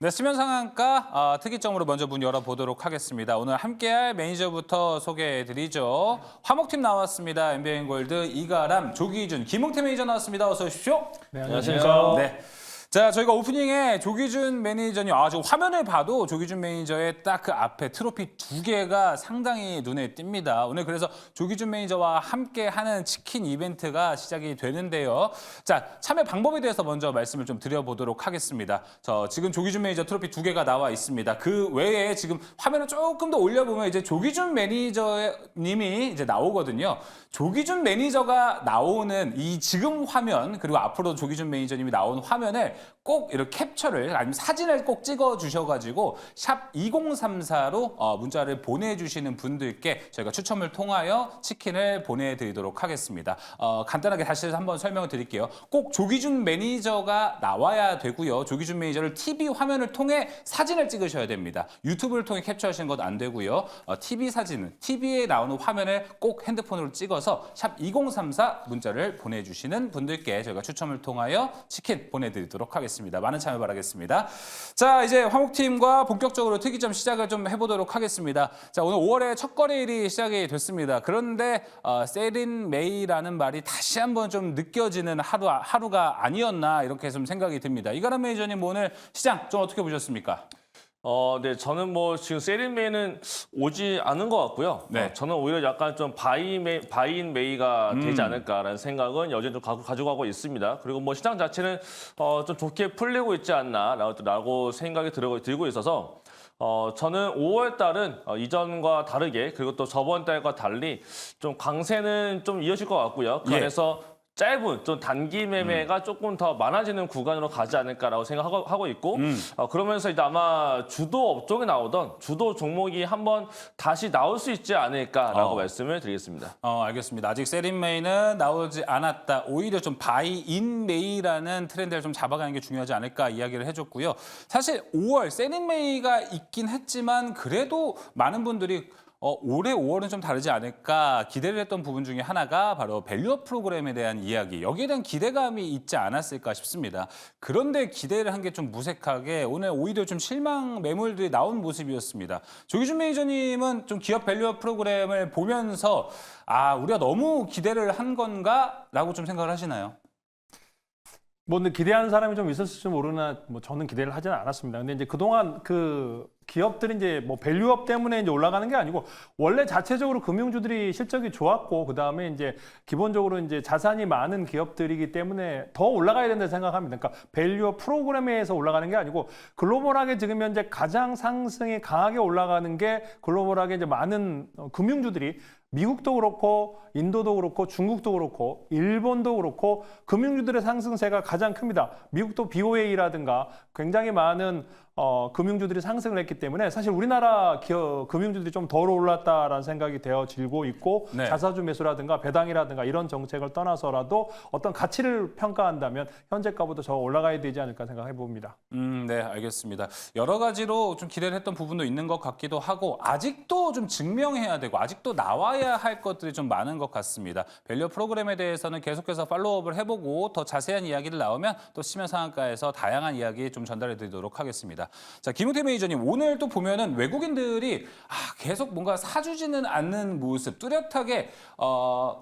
네, 시면상한가 특이점으로 먼저 문 열어보도록 하겠습니다. 오늘 함께할 매니저부터 소개해드리죠. 화목팀 나왔습니다. MBN골드 이가람, 조기준, 김웅태 매니저 나왔습니다. 어서 오십시오. 네, 안녕하십니까. 네. 자, 저희가 오프닝에 조기준 매니저님, 지금 화면을 봐도 조기준 매니저의 딱 그 앞에 트로피 2개가 상당히 눈에 띕니다. 오늘 그래서 조기준 매니저와 함께하는 치킨 이벤트가 시작이 되는데요. 자, 참여 방법에 대해서 먼저 말씀을 좀 드려보도록 하겠습니다. 지금 조기준 매니저 트로피 2개가 나와 있습니다. 그 외에 지금 화면을 조금 더 올려보면 이제 조기준 매니저님이 이제 나오거든요. 조기준 매니저가 나오는 이 지금 화면, 그리고 앞으로 조기준 매니저님이 나오는 화면을 꼭 이렇게 캡처를 아니면 사진을 꼭 찍어 주셔가지고 샵 2034로 문자를 보내주시는 분들께 저희가 추첨을 통하여 치킨을 보내드리도록 하겠습니다. 간단하게 다시 한번 설명을 드릴게요. 꼭 조기준 매니저가 나와야 되고요. 조기준 매니저를 TV 화면을 통해 사진을 찍으셔야 됩니다. 유튜브를 통해 캡처하시는 건 안 되고요. TV 사진은 TV에 나오는 화면을 꼭 핸드폰으로 찍어서 샵 2034 문자를 보내주시는 분들께 저희가 추첨을 통하여 치킨 보내드리도록 하겠습니다. 많은 참여 바라겠습니다. 자, 이제 화목팀과 본격적으로 특이점 시작을 좀 해보도록 하겠습니다. 자, 오늘 5월의 첫 거래일이 시작이 됐습니다. 그런데 세린 메이라는 말이 다시 한번 좀 느껴지는 하루가 아니었나 이렇게 좀 생각이 듭니다. 이가람 매니저님 오늘 시장 좀 어떻게 보셨습니까? 네, 저는 뭐 지금 세린 메이는 오지 않은 것 같고요. 네. 저는 오히려 약간 좀 바이인 메이가 되지 않을까라는 생각은 여전히 좀 가지고 가고 있습니다. 그리고 뭐 시장 자체는 좀 좋게 풀리고 있지 않나라고 생각이 들고 있어서 저는 5월 달은 이전과 다르게 그리고 또 저번 달과 달리 좀 강세는 좀 이어질 것 같고요. 그 예. 안에서 짧은 좀 단기 매매가 조금 더 많아지는 구간으로 가지 않을까라고 생각하고 있고 그러면서 이제 아마 주도 업종에 나오던 주도 종목이 한번 다시 나올 수 있지 않을까라고 말씀을 드리겠습니다. 알겠습니다. 아직 세린 메이는 나오지 않았다. 오히려 좀 바이인 메이라는 트렌드를 좀 잡아가는 게 중요하지 않을까 이야기를 해줬고요. 사실 5월 세린 메이가 있긴 했지만 그래도 많은 분들이 올해 5월은 좀 다르지 않을까 기대를 했던 부분 중에 하나가 바로 밸류업 프로그램에 대한 이야기. 여기에 대한 기대감이 있지 않았을까 싶습니다. 그런데 기대를 한 게 좀 무색하게 오늘 오히려 좀 실망 매물들이 나온 모습이었습니다. 조기준 매니저님은 좀 기업 밸류업 프로그램을 보면서 우리가 너무 기대를 한 건가? 라고 좀 생각을 하시나요? 뭐 근데 기대하는 사람이 좀 있었을지 모르나 뭐 저는 기대를 하지는 않았습니다. 근데 이제 그동안 그 기업들이 이제 뭐 밸류업 때문에 이제 올라가는 게 아니고 원래 자체적으로 금융주들이 실적이 좋았고 그다음에 이제 기본적으로 이제 자산이 많은 기업들이기 때문에 더 올라가야 된다 생각합니다. 그러니까 밸류업 프로그램에 의해서 올라가는 게 아니고 글로벌하게 지금 현재 가장 상승이 강하게 올라가는 게 글로벌하게 이제 많은 금융주들이 미국도 그렇고 인도도 그렇고 중국도 그렇고 일본도 그렇고 금융주들의 상승세가 가장 큽니다. 미국도 BOA라든가 굉장히 많은 금융주들이 상승을 했기 때문에 사실 우리나라 금융주들이 좀 덜 올랐다라는 생각이 되어지고 있고 네. 자사주 매수라든가 배당이라든가 이런 정책을 떠나서라도 어떤 가치를 평가한다면 현재가보다 더 올라가야 되지 않을까 생각해 봅니다. 네, 알겠습니다. 여러 가지로 좀 기대를 했던 부분도 있는 것 같기도 하고 아직도 좀 증명해야 되고 아직도 나와야 할 것들이 좀 많은 것 같습니다. 밸류 프로그램에 대해서는 계속해서 팔로우업을 해보고 더 자세한 이야기를 나오면 또 시면상한가에서 다양한 이야기 좀 전달해 드리도록 하겠습니다. 자, 김웅태 매니저님 오늘 또 보면은 외국인들이 계속 뭔가 사주지는 않는 모습, 뚜렷하게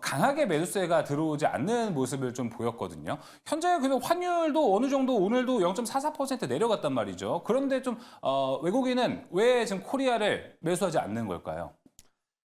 강하게 매수세가 들어오지 않는 모습을 좀 보였거든요. 현재 그 환율도 어느 정도 오늘도 0.44% 내려갔단 말이죠. 그런데 좀 외국인은 왜 지금 코리아를 매수하지 않는 걸까요?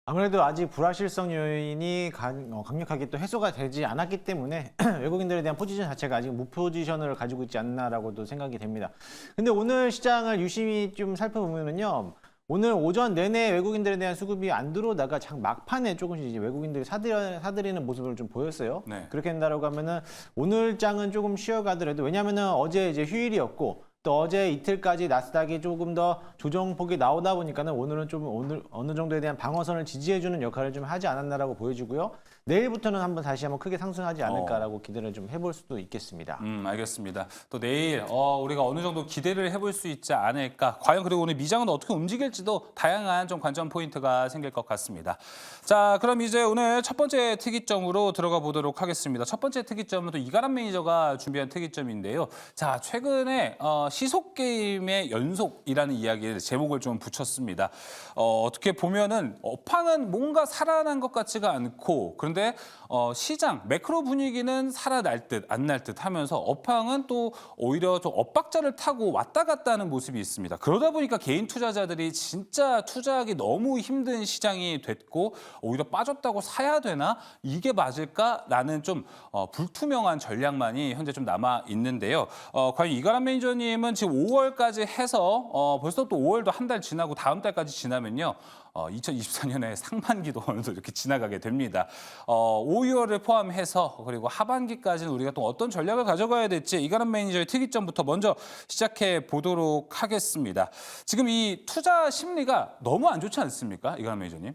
아무래도 아직 불확실성 요인이 강력하게 또 해소가 되지 않았기 때문에 외국인들에 대한 포지션 자체가 아직 무포지션을 가지고 있지 않나라고도 생각이 됩니다. 근데 오늘 시장을 유심히 좀 살펴보면요. 오늘 오전 내내 외국인들에 대한 수급이 안 들어오다가 막판에 조금씩 이제 외국인들이 사들이는 모습을 좀 보였어요. 네. 그렇게 된다라고 하면은 오늘 장은 조금 쉬어가더라도 왜냐하면은 어제 이제 휴일이었고 또 어제 이틀까지 나스닥이 조금 더 조정폭이 나오다 보니까는 오늘은 좀 어느 정도에 대한 방어선을 지지해주는 역할을 좀 하지 않았나라고 보여지고요. 내일부터는 다시 한번 크게 상승하지 않을까라고 기대를 좀 해볼 수도 있겠습니다. 알겠습니다. 또 내일 우리가 어느 정도 기대를 해볼 수 있지 않을까. 과연 그리고 오늘 미장은 어떻게 움직일지도 다양한 좀 관전 포인트가 생길 것 같습니다. 자, 그럼 이제 오늘 첫 번째 특이점으로 들어가 보도록 하겠습니다. 첫 번째 특이점은 또 이가람 매니저가 준비한 특이점인데요. 자, 최근에 시속 게임의 연속이라는 이야기를 제목을 좀 붙였습니다. 어떻게 보면은 업황은 뭔가 살아난 것 같지가 않고 그런데 시장 매크로 분위기는 살아날 듯 안 날 듯 하면서 업황은 또 오히려 좀 엇박자를 타고 왔다 갔다 하는 모습이 있습니다. 그러다 보니까 개인 투자자들이 진짜 투자하기 너무 힘든 시장이 됐고 오히려 빠졌다고 사야 되나? 이게 맞을까라는 좀 불투명한 전략만이 현재 좀 남아 있는데요. 과연 이가람 매니저님은 지금 5월까지 해서 벌써 또 5월도 한 달 지나고 다음 달까지 지나면요. 2024년에 상반기도 어느덧 이렇게 지나가게 됩니다. 5, 6월을 포함해서 그리고 하반기까지는 우리가 또 어떤 전략을 가져가야 될지 이가람 매니저의 특이점부터 먼저 시작해 보도록 하겠습니다. 지금 이 투자 심리가 너무 안 좋지 않습니까? 이가람 매니저님?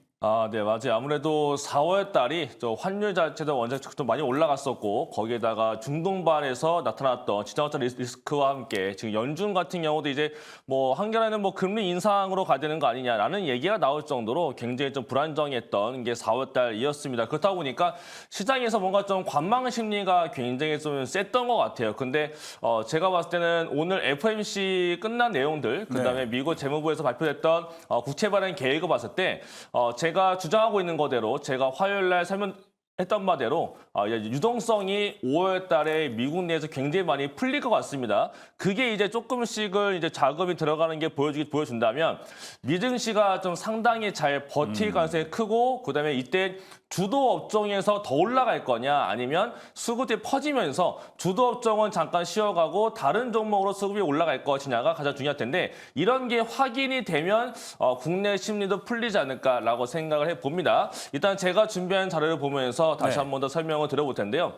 네, 맞아요. 아무래도 4월 달이 환율 자체도 원래 좀 많이 올라갔었고 거기에다가 중동반에서 나타났던 지정학적 리스크와 함께 지금 연준 같은 경우도 이제 한겨레는 금리 인상으로 가야 되는 거 아니냐라는 얘기가 나올 정도로 굉장히 좀 불안정했던 게 4월 달이었습니다. 그렇다 보니까 시장에서 뭔가 좀 관망 심리가 굉장히 좀 셌던 것 같아요. 근데 제가 봤을 때는 오늘 FOMC 끝난 내용들, 그다음에 미국 재무부에서 발표됐던 국채 발행 계획을 봤을 때 제가 주장하고 있는 거대로 제가 화요일 날 설명했던 바대로 유동성이 5월 달에 미국 내에서 굉장히 많이 풀릴 것 같습니다. 그게 이제 조금씩은 이제 자금이 들어가는 게 보여준다면 미증시가 좀 상당히 잘 버틸 가능성이 크고 그다음에 이때 주도 업종에서 더 올라갈 거냐 아니면 수급이 퍼지면서 주도 업종은 잠깐 쉬어가고 다른 종목으로 수급이 올라갈 것이냐가 가장 중요할 텐데 이런 게 확인이 되면 국내 심리도 풀리지 않을까라고 생각을 해봅니다. 일단 제가 준비한 자료를 보면서 다시 한 번 더 설명을 드려볼 텐데요.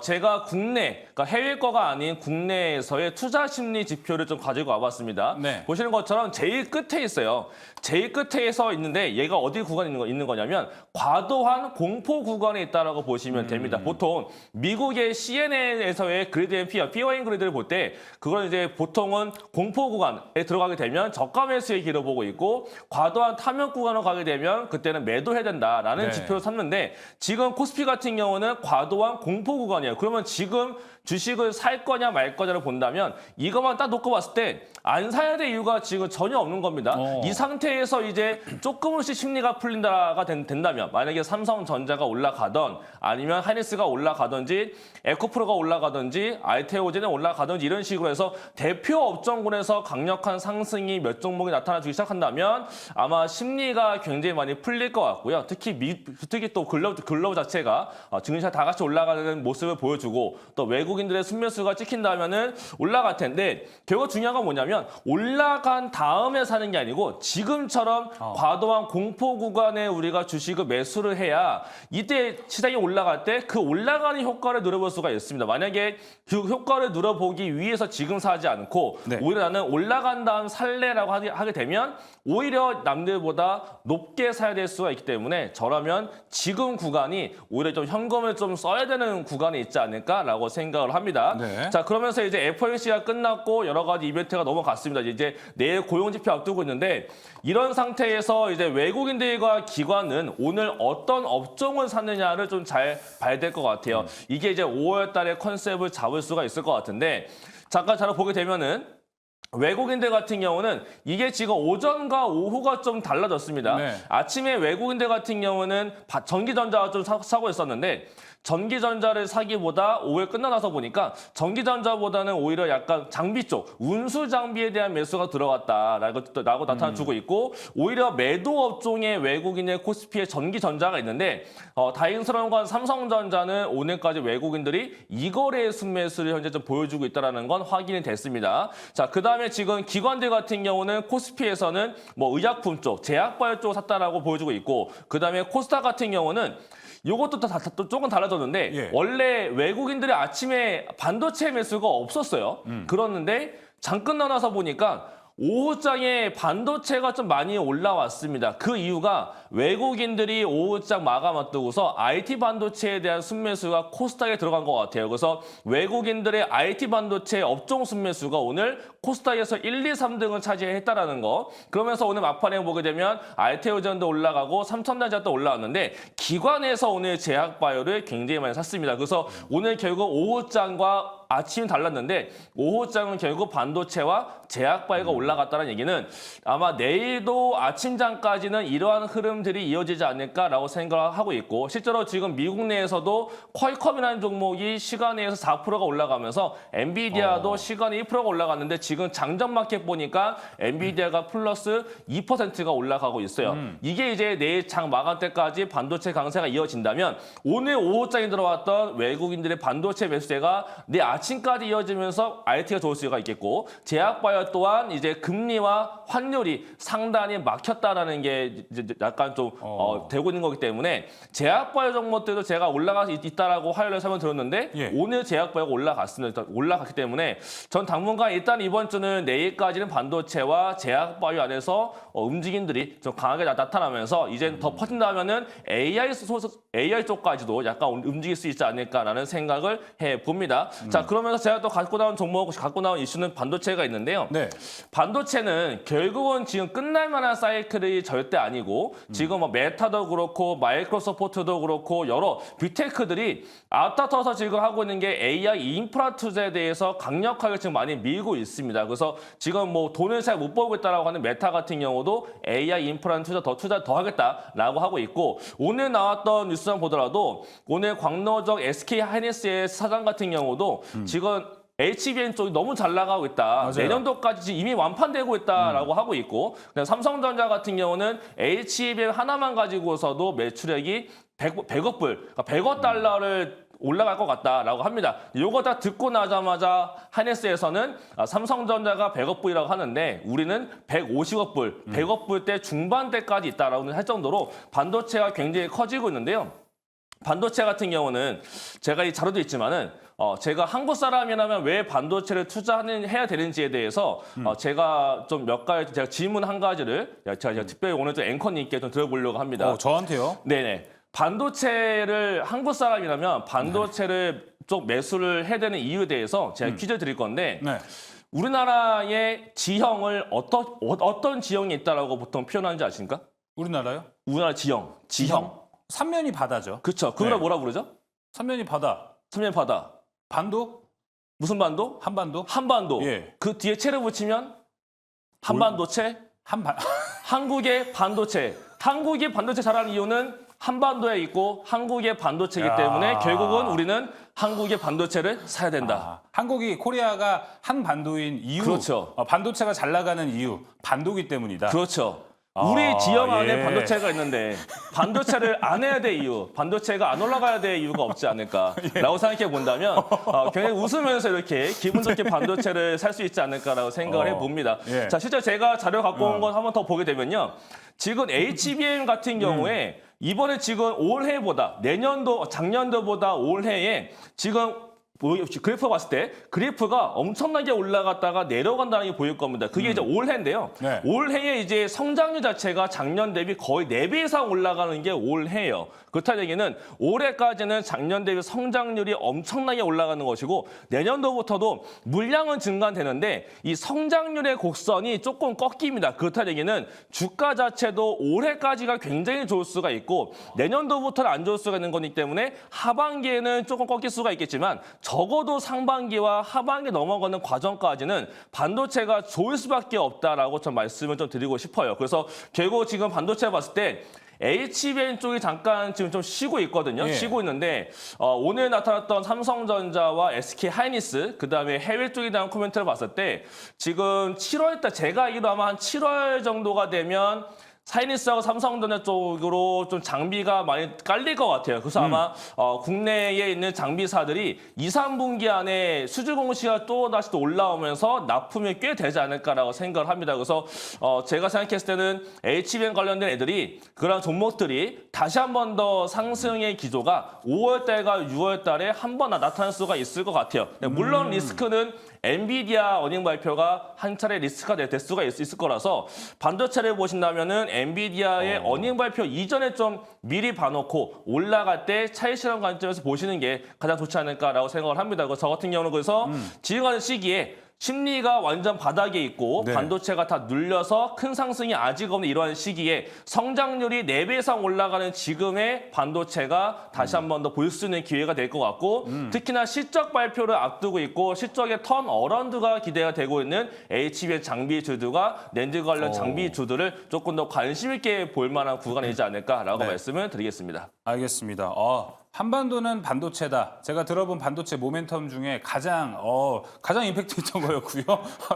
제가 그러니까 해외 거가 아닌 국내에서의 투자 심리 지표를 좀 가지고 와봤습니다. 보시는 것처럼 제일 끝에 있어요. 제일 끝에서 있는데 얘가 어디 구간에 있는 거냐면 과도한 공포 구간에 있다라고 보시면 됩니다. 보통 미국의 CNN에서의 그리드 앤 피어, 피어인 그리드를 볼 때 그건 이제 보통은 공포 구간에 들어가게 되면 저가 매수의 길을 보고 있고 과도한 탐욕 구간으로 가게 되면 그때는 매도해야 된다라는 지표를 삼는데 지금 코스피 같은 경우는 과도한 공포 구간이에요. 그러면 지금 주식을 살 거냐 말 거냐를 본다면 이것만 딱 놓고 봤을 때 안 사야 될 이유가 지금 전혀 없는 겁니다. 이 상태에서 이제 조금씩 심리가 풀린다가 된다면 만약에 삼성전자가 올라가던 아니면 하이닉스가 올라가든지 에코프로가 올라가든지 알테오젠이 올라가든지 이런 식으로 해서 대표 업종군에서 강력한 상승이 몇 종목이 나타나주기 시작한다면 아마 심리가 굉장히 많이 풀릴 것 같고요. 특히 또 글로브 자체가 증시가 다 같이 올라가는 모습을 보여주고 또 외국인들의 순매수가 찍힌다면은 올라갈 텐데 결국 중요한 건 뭐냐면 올라간 다음에 사는 게 아니고 지금처럼 과도한 공포 구간에 우리가 주식을 매수를 해야 이때 시장이 올라갈 때 그 올라가는 효과를 누려볼 수가 있습니다. 만약에 그 효과를 누려보기 위해서 지금 사지 않고 오히려 나는 올라간 다음 살래라고 하게 되면 오히려 남들보다 높게 사야 될 수가 있기 때문에 저라면 지금 구간이 오히려 좀 현금을 좀 써야 되는 구간이 있지 않을까라고 생각을 합니다. 자, 그러면서 이제 FOMC가 끝났고 여러 가지 이벤트가 넘어갔습니다. 이제 내일 고용지표 앞두고 있는데 이런 상태에서 이제 외국인들과 기관은 오늘 어떤 업종을 사느냐를 좀 잘 봐야 될 것 같아요. 이게 이제 5월 달에 컨셉을 잡을 수가 있을 것 같은데 잠깐 자료 보게 되면은 외국인들 같은 경우는 이게 지금 오전과 오후가 좀 달라졌습니다. 아침에 외국인들 같은 경우는 전기전자가 좀 사고 있었는데 전기전자를 사기보다 5월 끝나서 보니까 전기전자보다는 오히려 약간 장비 쪽, 운수 장비에 대한 매수가 들어갔다라고 나타나주고 있고 오히려 매도 업종의 외국인의 코스피에 전기전자가 있는데 다행스러운 건 삼성전자는 오늘까지 외국인들이 이거래의 순매수를 현재 좀 보여주고 있다는 건 확인이 됐습니다. 자, 그다음에 지금 기관들 같은 경우는 코스피에서는 의약품 쪽, 제약바이오 쪽을 샀다라고 보여주고 있고 그다음에 코스닥 같은 경우는 이것도 또 조금 달라졌는데 원래 외국인들이 아침에 반도체 매수가 없었어요. 그렇는데 잠깐 나눠서 보니까 오후장에 반도체가 좀 많이 올라왔습니다. 그 이유가 외국인들이 오후장 마감 앞두고서 IT 반도체에 대한 순매수가 코스닥에 들어간 것 같아요. 그래서 외국인들의 IT 반도체 업종 순매수가 오늘 코스닥에서 1, 2, 3등을 차지했다라는 거. 그러면서 오늘 막판에 보게 되면 알테오전도 올라가고 삼천전자도 올라왔는데 기관에서 오늘 제약바이오를 굉장히 많이 샀습니다. 그래서 오늘 결국 오후장과 아침이 달랐는데 오후장은 결국 반도체와 제약바이오가 올라갔다는 얘기는 아마 내일도 아침장까지는 이러한 흐름들이 이어지지 않을까라고 생각을 하고 있고 실제로 지금 미국 내에서도 퀄컴이라는 종목이 시간에서 4%가 올라가면서 엔비디아도 시간에 1%가 올라갔는데 지금 장전 마켓 보니까 엔비디아가 플러스 2%가 올라가고 있어요. 이게 이제 내일 장 마감 때까지 반도체 강세가 이어진다면 오늘 오후장에 들어왔던 외국인들의 반도체 매수세가 내일 아침까지 이어지면서 IT가 좋을 수가 있겠고 제약바이오 또한 이제 금리와 환율이 상당히 막혔다라는 게 이제 약간 좀 되고 있는 거기 때문에 제약바이오 종목들도 제가 올라가서 있다라고 화요일에 설명드렸는데 예. 오늘 제약바이오가 올라갔습니다. 올라갔기 때문에 전 당분간 일단 이번 주는 내일까지는 반도체와 제약바이오 안에서 움직임들이 좀 강하게 나타나면서 이제 더 퍼진다면은 AI 쪽까지도 약간 움직일 수 있지 않을까라는 생각을 해봅니다. 자, 그러면서 제가 또 갖고 나온 이슈는 반도체가 있는데요. 네. 반도체는 결국은 지금 끝날 만한 사이클이 절대 아니고 지금 뭐 메타도 그렇고 마이크로소프트도 그렇고 여러 빅테크들이 앞다퉈서 지금 하고 있는 게 AI 인프라 투자에 대해서 강력하게 지금 많이 밀고 있습니다. 그래서 지금 뭐 돈을 잘 못 벌고 있다라고 하는 메타 같은 경우도 AI 인프라 투자 더 하겠다라고 하고 있고 오늘 나왔던 뉴스만 보더라도 오늘 광노적 SK 하이닉스의 사장 같은 경우도 지금 HBM 쪽이 너무 잘 나가고 있다. 맞아요. 내년도까지 지금 이미 완판되고 있다라고 하고 있고 삼성전자 같은 경우는 HBM 하나만 가지고서도 매출액이 100억 불, 그러니까 100억 달러를 올라갈 것 같다라고 합니다. 이거 다 듣고 나자마자 하이닉스에서는 삼성전자가 100억 불이라고 하는데 우리는 150억 불, 100억 불대 중반대까지 있다라고 할 정도로 반도체가 굉장히 커지고 있는데요. 반도체 같은 경우는 제가 이 자료도 있지만은 제가 한국 사람이라면 왜 반도체를 해야 되는지에 대해서 제가 좀 몇 가지 제가 질문 한 가지를 제가 특별히 오늘 좀 앵커님께 좀 들어보려고 합니다. 저한테요? 네네. 반도체를 한국 사람이라면 반도체를 좀 매수를 해야 되는 이유에 대해서 제가 퀴즈 드릴 건데 네. 우리나라의 지형을 어떤 지형이 있다라고 보통 표현하는지 아십니까? 우리나라요? 우리나라 지형. 삼면이 바다죠. 그렇죠. 그걸 네. 뭐라 부르죠? 삼면이 바다. 삼면 바다. 반도? 무슨 반도? 한반도? 한반도. 예. 그 뒤에 채를 붙이면 한반도체. 한국의 반도체. 한국이 반도체 잘하는 이유는 한반도에 있고 한국의 반도체이기 때문에 결국은 우리는 한국의 반도체를 사야 된다. 한국이 코리아가 한 반도인 이유, 그렇죠. 반도체가 잘 나가는 이유, 반도기 때문이다. 그렇죠. 우리 지형 안에 예. 반도체가 있는데 반도체를 안 해야 될 이유, 반도체가 안 올라가야 될 이유가 없지 않을까라고 생각해 본다면 굉장히 웃으면서 이렇게 기분 좋게 반도체를 살 수 있지 않을까라고 생각을 해봅니다. 예. 자, 실제 제가 자료 갖고 온 건 한번 더 보게 되면요. 지금 HBM 같은 경우에 이번에 지금 올해보다 작년도보다 올해에 지금 그래프 봤을 때 그래프가 엄청나게 올라갔다가 내려간다는 게 보일 겁니다. 그게 이제 올해인데요. 네. 올해에 이제 성장률 자체가 작년 대비 거의 4배 이상 올라가는 게 올해예요. 그렇다는 얘기는 올해까지는 작년 대비 성장률이 엄청나게 올라가는 것이고 내년도부터도 물량은 증가되는데 이 성장률의 곡선이 조금 꺾입니다. 그렇다는 얘기는 주가 자체도 올해까지가 굉장히 좋을 수가 있고 내년도부터는 안 좋을 수가 있는 거기 때문에 하반기에는 조금 꺾일 수가 있겠지만 적어도 상반기와 하반기 넘어가는 과정까지는 반도체가 좋을 수밖에 없다라고 좀 말씀을 좀 드리고 싶어요. 그래서 결국 지금 반도체 봤을 때 HBM 쪽이 잠깐 지금 좀 쉬고 있거든요. 예. 쉬고 있는데 오늘 나타났던 삼성전자와 SK 하이닉스 그다음에 해외 쪽에 대한 코멘트를 봤을 때 지금 7월 달 제가 알기로 아마 한 7월 정도가 되면 하이닉스하고 삼성전자 쪽으로 좀 장비가 많이 깔릴 것 같아요. 그래서 아마 국내에 있는 장비사들이 2, 3분기 안에 수주 공시가 또다시 또 올라오면서 납품이 꽤 되지 않을까라고 생각을 합니다. 그래서 제가 생각했을 때는 HBM 관련된 애들이 그런 종목들이 다시 한 번 더 상승의 기조가 5월 달과 6월 달에 한 번 나타날 수가 있을 것 같아요. 물론 리스크는 엔비디아 어닝 발표가 한 차례 리스크가 될 수가 있을 거라서 반도체를 보신다면은 엔비디아의 어닝 발표 이전에 좀 미리 봐놓고 올라갈 때 차이 실험 관점에서 보시는 게 가장 좋지 않을까라고 생각을 합니다. 그래서 저 같은 경우는 그래서 지금 하는 시기에 심리가 완전 바닥에 있고 네. 반도체가 다 눌려서 큰 상승이 아직 없는 이러한 시기에 성장률이 4배 이상 올라가는 지금의 반도체가 다시 한 번 더 볼 수 있는 기회가 될 것 같고 특히나 실적 발표를 앞두고 있고 실적의 턴 어라운드가 기대가 되고 있는 HBM 장비주들과 렌즈 관련 장비주들을 조금 더 관심 있게 볼 만한 구간이지 않을까라고 네. 말씀을 드리겠습니다. 알겠습니다. 한반도는 반도체다. 제가 들어본 반도체 모멘텀 중에 가장 임팩트 있던 거였고요.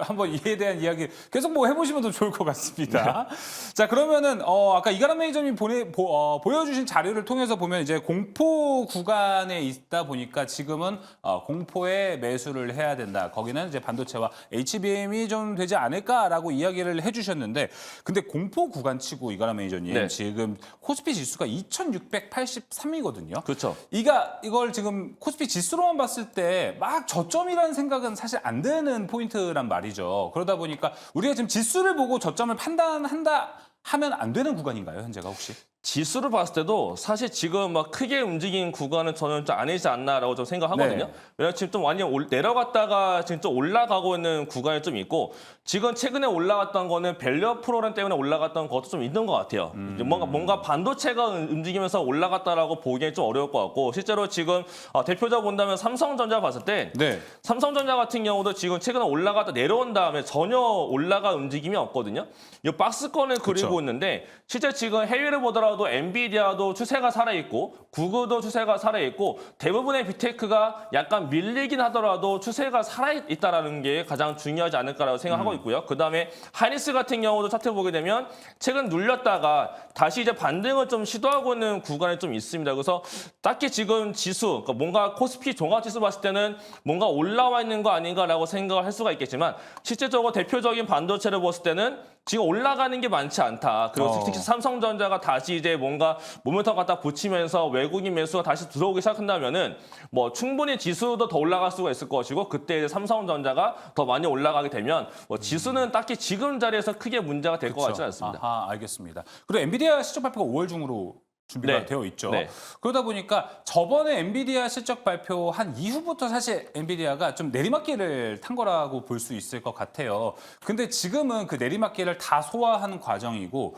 한번 이에 대한 이야기 계속 뭐 해보시면 더 좋을 것 같습니다. 자, 그러면은 아까 이가람 매니저님이 보여주신 자료를 통해서 보면 이제 공포 구간에 있다 보니까 지금은 공포에 매수를 해야 된다. 거기는 이제 반도체와 HBM이 좀 되지 않을까라고 이야기를 해주셨는데, 근데 공포 구간치고 이가람 매니저님 네. 지금 코스피 지수가 2,683이거든요. 그렇죠. 이걸 지금 코스피 지수로만 봤을 때 막 저점이라는 생각은 사실 안 드는 포인트란 말이죠. 그러다 보니까 우리가 지금 지수를 보고 저점을 판단한다 하면 안 되는 구간인가요, 현재가 혹시? 지수를 봤을 때도 사실 지금 막 크게 움직인 구간은 저는 좀 아니지 않나라고 좀 생각하거든요. 네. 왜냐하면 지금 좀 완전 내려갔다가 지금 좀 올라가고 있는 구간이 좀 있고 지금 최근에 올라갔던 거는 밸류 프로그램 때문에 올라갔던 것도 좀 있는 것 같아요. 이제 뭔가 반도체가 움직이면서 올라갔다라고 보기엔 좀 어려울 것 같고 실제로 지금 대표적으로 본다면 삼성전자 봤을 때 네. 삼성전자 같은 경우도 지금 최근에 올라갔다 내려온 다음에 전혀 올라갈 움직임이 없거든요. 이 박스권을 그리고 그쵸. 있는데 실제 지금 해외를 보더라도 엔비디아도 추세가 살아있고 구글도 추세가 살아있고 대부분의 빅테크가 약간 밀리긴 하더라도 추세가 살아있다는 게 가장 중요하지 않을까라고 생각하고 있고요. 그다음에 하이닉스 같은 경우도 차트 보게 되면 최근 눌렸다가 다시 이제 반등을 좀 시도하고 있는 구간이 좀 있습니다. 그래서 딱히 지금 지수, 그러니까 뭔가 코스피 종합지수 봤을 때는 뭔가 올라와 있는 거 아닌가라고 생각을 할 수가 있겠지만 실제적으로 대표적인 반도체를 봤을 때는 지금 올라가는 게 많지 않다. 그리고 특히 삼성전자가 다시 이제 뭔가 모멘텀 갖다 붙이면서 외국인 매수가 다시 들어오기 시작한다면은 뭐 충분히 지수도 더 올라갈 수가 있을 것이고 그때 이제 삼성전자가 더 많이 올라가게 되면 뭐 지수는 딱히 지금 자리에서 크게 문제가 될 것 같지 않습니다. 아하, 알겠습니다. 그리고 엔비디아 실적 발표가 5월 중으로 준비가 네. 되어 있죠. 네. 그러다 보니까 저번에 엔비디아 실적 발표한 이후부터 사실 엔비디아가 좀 내리막길을 탄 거라고 볼 수 있을 것 같아요. 근데 지금은 그 내리막길을 다 소화하는 과정이고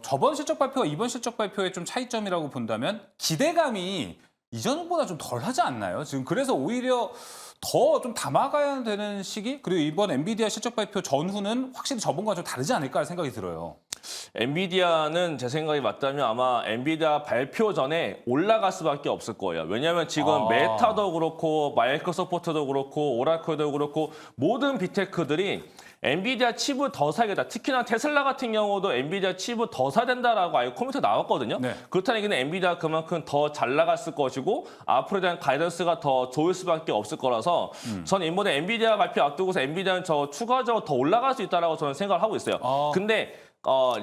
저번 실적 발표와 이번 실적 발표의 좀 차이점이라고 본다면 기대감이 이전보다 좀 덜하지 않나요? 지금 그래서 오히려 더 좀 담아가야 되는 시기? 그리고 이번 엔비디아 실적 발표 전후는 확실히 저번과 좀 다르지 않을까 생각이 들어요. 엔비디아는 제 생각이 맞다면 아마 엔비디아 발표 전에 올라갈 수밖에 없을 거예요. 왜냐하면 지금 메타도 그렇고 마이크로소프트도 그렇고 오라클도 그렇고 모든 빅테크들이 엔비디아 칩을 더 사야겠다. 특히나 테슬라 같은 경우도 엔비디아 칩을 더 사야 된다라고 아예 컴퓨터 나왔거든요. 네. 그렇다는 얘기는 엔비디아 그만큼 더 잘 나갔을 것이고 앞으로에 대한 가이던스가 더 좋을 수밖에 없을 거라서 저는 이번에 엔비디아 발표 앞두고서 엔비디아는 저 추가적으로 더 올라갈 수 있다라고 저는 생각을 하고 있어요. 근데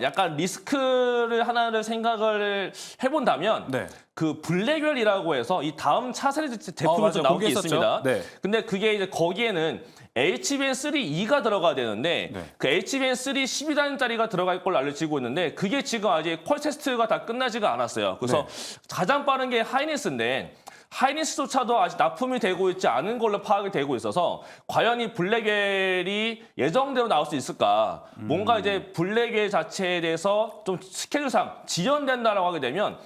약간 리스크를 하나를 생각을 해본다면 네. 그 블랙웰이라고 해서 이 다음 차세대 제품이 맞아요. 좀 나온 게 거기 있었죠. 있습니다. 네. 근데 그게 이제 거기에는 HBM3E가 들어가야 되는데 네. 그 HBM3 12단짜리가 들어갈 걸로 알려지고 있는데 그게 지금 아직 퀄 테스트가 다 끝나지가 않았어요. 그래서 가장 빠른 게 하이닉스인데 하이닉스조차도 아직 납품이 되고 있지 않은 걸로 파악이 되고 있어서 과연 이 블랙웰이 예정대로 나올 수 있을까? 뭔가 이제 블랙웰 자체에 대해서 좀 스케줄상 지연된다라고 하게 되면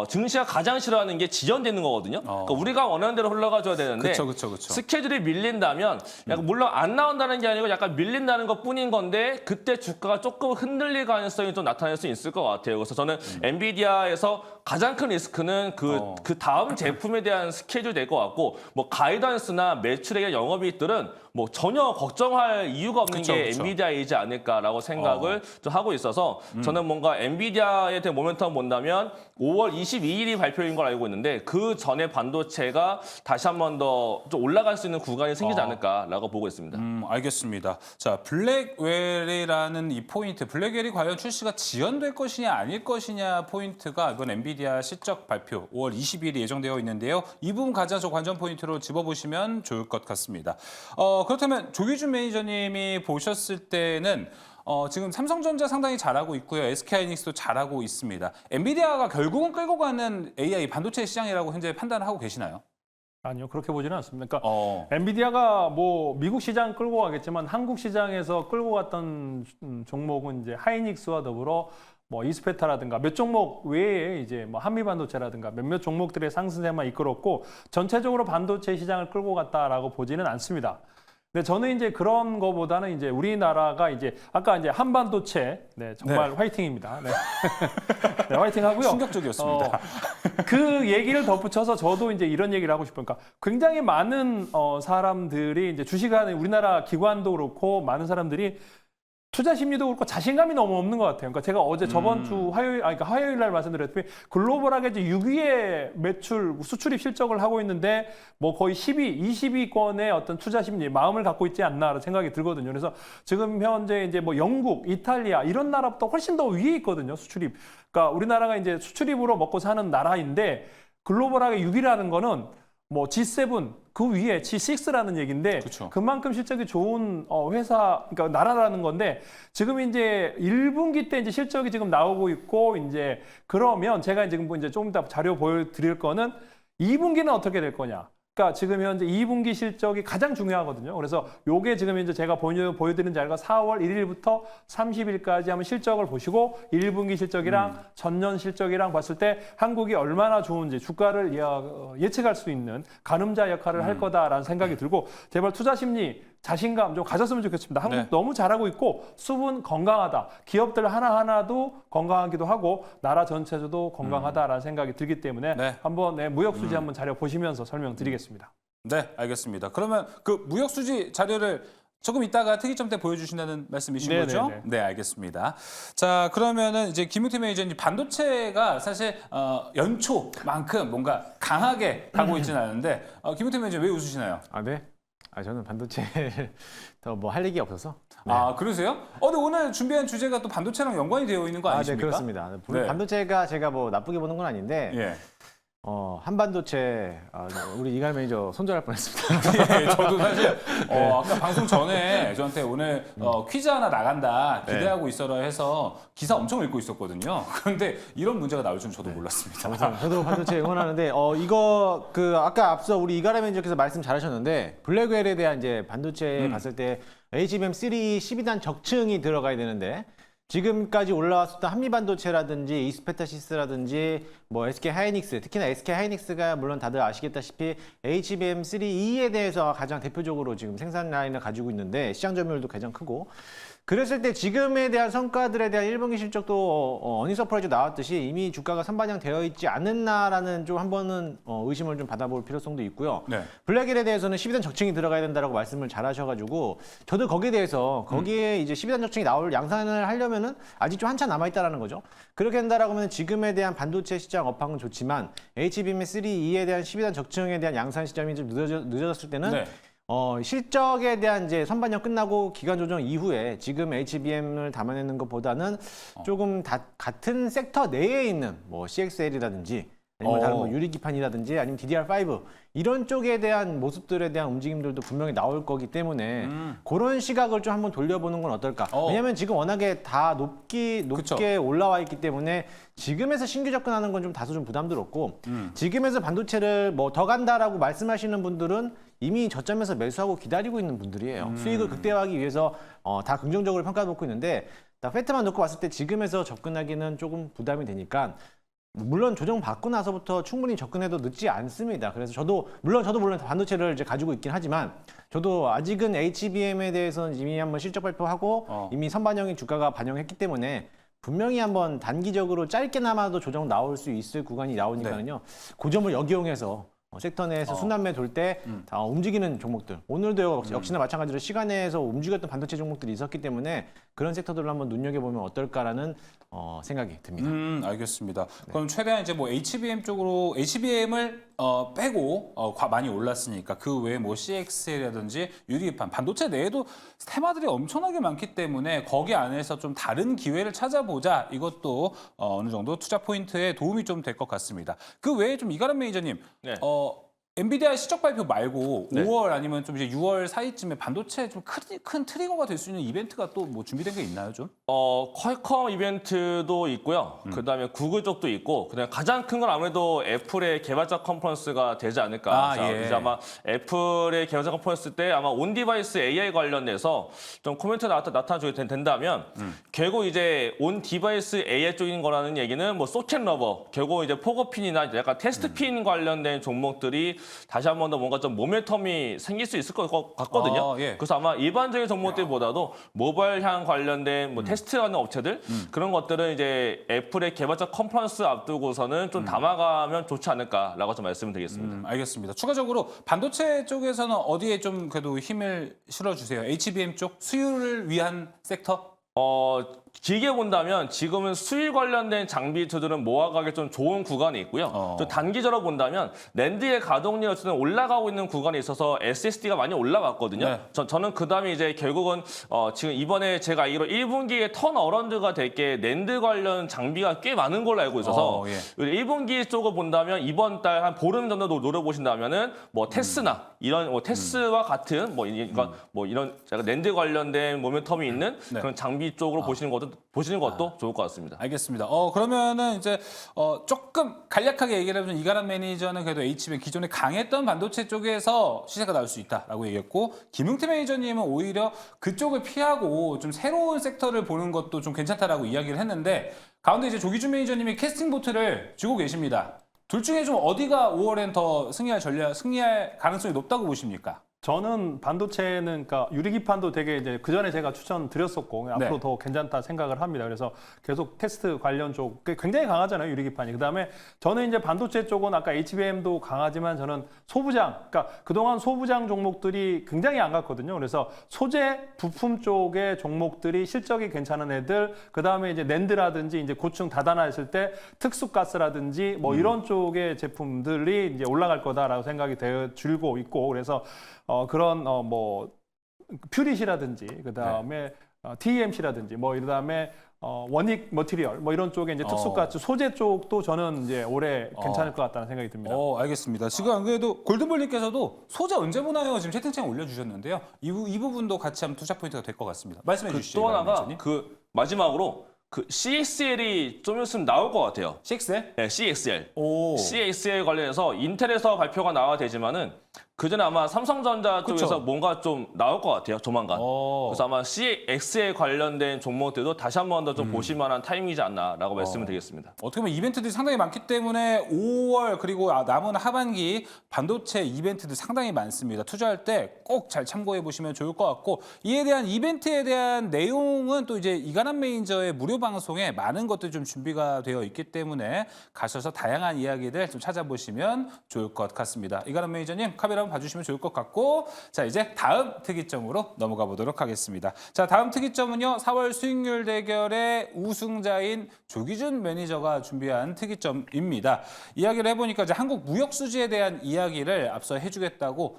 증시가 가장 싫어하는 게 지연되는 거거든요. 그러니까 우리가 원하는 대로 흘러가줘야 되는데 그쵸. 스케줄이 밀린다면 약간 물론 안 나온다는 게 아니고 약간 밀린다는 것뿐인 건데 그때 주가가 조금 흔들릴 가능성이 좀 나타날 수 있을 것 같아요. 그래서 저는 엔비디아에서 가장 큰 리스크는 그 다음 제품에 대한 스케줄이 될 것 같고 뭐 가이던스나 매출액의 영업이익들은 뭐 전혀 걱정할 이유가 없는 게 엔비디아이지 않을까라고 생각을 좀 하고 있어서 저는 뭔가 엔비디아에 대한 모멘텀 본다면 5월 5월 22일이 발표인 걸 알고 있는데 그 전에 반도체가 다시 한 번 더 좀 올라갈 수 있는 구간이 생기지 않을까라고 보고 있습니다. 알겠습니다. 자, 블랙웰이라는 이 포인트, 블랙웰이 과연 출시가 지연될 것이냐 아닐 것이냐 포인트가 이번 엔비디아 실적 발표 5월 20일이 예정되어 있는데요. 이 부분 가장 관전 포인트로 집어보시면 좋을 것 같습니다. 그렇다면 조기준 매니저님이 보셨을 때는 지금 삼성전자 상당히 잘하고 있고요. SK하이닉스도 잘하고 있습니다. 엔비디아가 결국은 끌고 가는 AI 반도체 시장이라고 현재 판단을 하고 계시나요? 아니요, 그렇게 보지는 않습니다. 그러니까 엔비디아가 뭐 미국 시장 끌고 가겠지만 한국 시장에서 끌고 갔던 종목은 이제 하이닉스와 더불어 뭐 이스페타라든가 몇 종목 외에 이제 뭐 한미반도체라든가 몇몇 종목들의 상승세만 이끌었고 전체적으로 반도체 시장을 끌고 갔다라고 보지는 않습니다. 근데 저는 이제 그런 거보다는 이제 우리나라가 이제 아까 이제 한반도체 정말 화이팅입니다. 네. 네, 화이팅하고요. 충격적이었습니다. 그 얘기를 덧붙여서 저도 이제 이런 얘기를 하고 싶으니까 굉장히 많은 사람들이 이제 주식하는 우리나라 기관도 그렇고 많은 사람들이 투자 심리도 그렇고 자신감이 너무 없는 것 같아요. 그러니까 제가 어제 저번 주 그러니까 화요일 날 말씀드렸더니 글로벌하게 이제 6위의 매출 수출입 실적을 하고 있는데 뭐 거의 10위, 20위권의 어떤 투자 심리 마음을 갖고 있지 않나라는 생각이 들거든요. 그래서 지금 현재 이제 뭐 영국, 이탈리아 이런 나라보다 훨씬 더 위에 있거든요. 수출입. 그러니까 우리나라가 이제 수출입으로 먹고 사는 나라인데 글로벌하게 6위라는 거는 뭐 G7 그 위에 G6라는 얘기인데 그쵸. 그만큼 실적이 좋은 회사 그러니까 나라라는 건데 지금 이제 1분기 때 이제 실적이 지금 나오고 있고 이제 그러면 제가 지금 이제 좀 이따 자료 보여드릴 거는 2분기는 어떻게 될 거냐. 그러니까 지금 현재 2분기 실적이 가장 중요하거든요. 그래서 요게 지금 이제 제가 보여드리는 자료가 4월 1일부터 30일까지 한번 실적을 보시고 1분기 실적이랑 전년 실적이랑 봤을 때 한국이 얼마나 좋은지 주가를 예측할 수 있는 가늠자 역할을 할 거다라는 생각이 들고 제발 투자 심리 자신감 좀 가졌으면 좋겠습니다. 한국 네. 너무 잘하고 있고 수분 건강하다. 기업들 하나하나도 건강하기도 하고 나라 전체도 건강하다라는 생각이 들기 때문에 네. 한번 무역 수지 한번 자료 보시면서 설명드리겠습니다. 네, 알겠습니다. 그러면 그 무역 수지 자료를 조금 이따가 특이점 때 보여주신다는 말씀이신 네네네. 거죠? 네, 알겠습니다. 자, 그러면은 이제 김용태 매니저님 반도체가 사실 연초만큼 뭔가 강하게 가고 있지는 않은데 김용태 매니저 왜 웃으시나요? 아, 네. 저는 반도체 더 뭐 할 얘기 없어서. 아, 그러세요? 근데 오늘 준비한 주제가 또 반도체랑 연관이 되어 있는 거 네, 아니십니까? 그렇습니다. 네. 반도체가 제가 뭐 나쁘게 보는 건 아닌데 예. 한반도체 우리 이갈 매니저 손절할 뻔했습니다. 예, 저도 사실 아까 방송 전에 저한테 오늘 퀴즈 하나 나간다 기대하고 있어라 해서 기사 엄청 읽고 있었거든요. 그런데 이런 문제가 나올 줄은 저도 몰랐습니다. 아무튼 저도 반도체 응원하는데 이거 그 아까 앞서 우리 이가라 매니저께서 말씀 잘하셨는데 블랙웰에 대한 이제 반도체 봤을 때 HBM3 12단 적층이 들어가야 되는데 지금까지 올라왔었던 한미반도체라든지 이스페타시스라든지 뭐 SK하이닉스 특히나 SK하이닉스가 물론 다들 아시겠다시피 HBM3E에 대해서 가장 대표적으로 지금 생산 라인을 가지고 있는데 시장 점유율도 가장 크고 그랬을 때 지금에 대한 성과들에 대한 1분기 실적도 어닝 서프라이즈 나왔듯이 이미 주가가 선반영되어 있지 않았나라는 좀 한번은 의심을 좀 받아볼 필요성도 있고요. 네. 블랙웰에 대해서는 12단 적층이 들어가야 된다라고 말씀을 잘 하셔가지고 저도 거기에 대해서 거기에 이제 12단 적층이 나올 양산을 하려면은 아직 좀 한참 남아있다라는 거죠. 그렇게 된다라고 하면 지금에 대한 반도체 시장 업황은 좋지만 HBM3E에 대한 12단 적층에 대한 양산 시점이 좀 늦어졌을 때는 네. 실적에 대한 이제 선반영 끝나고 기간 조정 이후에 지금 HBM을 담아내는 것보다는 조금 같은 섹터 내에 있는 뭐 CXL이라든지 아니면 다른 뭐 유리기판이라든지 아니면 DDR5 이런 쪽에 대한 모습들에 대한 움직임들도 분명히 나올 거기 때문에 그런 시각을 좀 한번 돌려보는 건 어떨까? 왜냐하면 지금 워낙에 다 높게 그쵸. 올라와 있기 때문에 지금에서 신규 접근하는 건 좀 다소 좀 부담스럽고 지금에서 반도체를 뭐 더 간다라고 말씀하시는 분들은 이미 저점에서 매수하고 기다리고 있는 분들이에요. 수익을 극대화하기 위해서 다 긍정적으로 평가받고 있는데 다 팩트만 놓고 봤을 때 지금에서 접근하기는 조금 부담이 되니까 물론 조정 받고 나서부터 충분히 접근해도 늦지 않습니다. 그래서 저도 물론 반도체를 이제 가지고 있긴 하지만 저도 아직은 HBM에 대해서는 이미 한번 실적 발표하고 이미 선반영이 주가가 반영했기 때문에 분명히 한번 단기적으로 짧게나마도 조정 나올 수 있을 구간이 나오니까요. 그 점을 역이용해서 섹터 내에서 순환매 돌 때 움직이는 종목들. 오늘도 역시나 마찬가지로 시간에서 움직였던 반도체 종목들이 있었기 때문에 그런 섹터들을 한번 눈여겨보면 어떨까라는 생각이 듭니다. 알겠습니다. 그럼 최대한 이제 뭐 HBM 쪽으로 HBM을 빼고 많이 올랐으니까 그 외에 뭐 CXL이라든지 유리판, 반도체 내에도 테마들이 엄청나게 많기 때문에 거기 안에서 좀 다른 기회를 찾아보자. 이것도 어느 정도 투자 포인트에 도움이 좀 될 것 같습니다. 그 외에 좀 이가람 매니저님, 네. 엔비디아 실적 발표 말고 네. 5월 아니면 좀 이제 6월 사이쯤에 반도체 좀 큰 트리거가 될 수 있는 이벤트가 또 뭐 준비된 게 있나요, 좀? 퀄컴 이벤트도 있고요. 그다음에 구글 쪽도 있고, 그다음에 가장 큰 건 아무래도 애플의 개발자 컨퍼런스가 되지 않을까. 예. 이제 아마 애플의 개발자 컨퍼런스 때 아마 온 디바이스 AI 관련돼서 좀 코멘트가 나타나게 된다면 결국 이제 온 디바이스 AI 쪽인 거라는 얘기는 뭐 소켓 러버, 결국 이제 포거핀이나 약간 테스트 핀 관련된 종목들이 다시 한 번 더 뭔가 좀 모멘텀이 생길 수 있을 것 같거든요. 예. 그래서 아마 일반적인 종목들보다도 모바일향 관련된 뭐 테스트하는 업체들 그런 것들은 이제 애플의 개발자 컨퍼런스 앞두고서는 좀 담아가면 좋지 않을까라고 좀 말씀드리겠습니다. 알겠습니다. 추가적으로 반도체 쪽에서는 어디에 좀 그래도 힘을 실어주세요? HBM 쪽 수율을 위한 섹터? 길게 본다면 지금은 수익 관련된 장비 투자들은 모아가기 좀 좋은 구간이 있고요. 또 단기적으로 본다면 낸드의 가동률이 어쨌든 올라가고 있는 구간에 있어서 SSD가 많이 올라왔거든요. 네. 저는 그다음에 이제 결국은 지금 이번에 제가 알기로 1분기에 턴어라운드가 될 게 낸드 관련 장비가 꽤 많은 걸로 알고 있어서 예. 1분기 쪽을 본다면 이번 달 한 보름 정도 노려보신다면은 뭐 테스나 이런 뭐 테스와 같은 그러니까 뭐 이런 약간 낸드 관련된 모멘텀이 있는 네. 그런 장비 쪽으로 보시는 것도 좋을 것 같습니다. 알겠습니다. 그러면은 이제 조금 간략하게 얘기를 해보면 이가람 매니저는 그래도 HBM 기존에 강했던 반도체 쪽에서 시세가 나올 수 있다라고 얘기했고, 김용태 매니저님은 오히려 그쪽을 피하고 좀 새로운 섹터를 보는 것도 좀 괜찮다라고 이야기를 했는데, 가운데 이제 조기준 매니저님이 캐스팅 보트를 쥐고 계십니다. 둘 중에 좀 어디가 5월엔 더 승리할 가능성이 높다고 보십니까? 저는 반도체는 그러니까 유리기판도 되게 이제 그 전에 제가 추천드렸었고 네. 앞으로 더 괜찮다 생각을 합니다. 그래서 계속 테스트 관련 쪽 굉장히 강하잖아요, 유리기판이. 그다음에 저는 이제 반도체 쪽은 아까 HBM도 강하지만 저는 소부장, 그러니까 그동안 소부장 종목들이 굉장히 안 갔거든요. 그래서 소재 부품 쪽의 종목들이 실적이 괜찮은 애들, 그다음에 이제 낸드라든지 이제 고층 다단화했을 때 특수가스라든지 뭐 이런 쪽의 제품들이 이제 올라갈 거다라고 생각이 줄고 있고, 그래서 그런 뭐 퓨릿이라든지 그다음에 TMC라든지 뭐 이다음에 원익 머티리얼 뭐 이런 쪽에 이제 특수가스 소재 쪽도 저는 이제 올해 괜찮을 것 같다는 생각이 듭니다. 알겠습니다. 지금 안 그래도 골든볼님께서도 소재 언제 보나요? 지금 채팅창에 올려주셨는데요. 이 부분도 같이 한번 투자 포인트가 될 것 같습니다. 말씀해 주시죠. 또 하나가 매니저님. 그 마지막으로 그 CXL이 좀 있으면 나올 것 같아요. CXL? 네, CXL. 오. CXL 관련해서 인텔에서 발표가 나와야 되지만은 그 전에 아마 삼성전자 쪽에서 그쵸. 뭔가 좀 나올 것 같아요, 조만간. 그래서 아마 CX에 관련된 종목들도 다시 한 번 더 좀 보실 만한 타이밍이지 않나라고 말씀을 드리겠습니다. 어떻게 보면 이벤트들이 상당히 많기 때문에 5월 그리고 남은 하반기 반도체 이벤트들 상당히 많습니다. 투자할 때 꼭 잘 참고해 보시면 좋을 것 같고, 이에 대한 이벤트에 대한 내용은 또 이제 이가람 매니저의 무료 방송에 많은 것들이 좀 준비가 되어 있기 때문에 가셔서 다양한 이야기들 좀 찾아보시면 좋을 것 같습니다. 이가람 매니저님 카메라 한번 봐주시면 좋을 것 같고, 자 이제 다음 특이점으로 넘어가 보도록 하겠습니다. 자 다음 특이점은요, 4월 수익률 대결의 우승자인 조기준 매니저가 준비한 특이점입니다. 이야기를 해보니까 이제 한국 무역 수지에 대한 이야기를 앞서 해주겠다고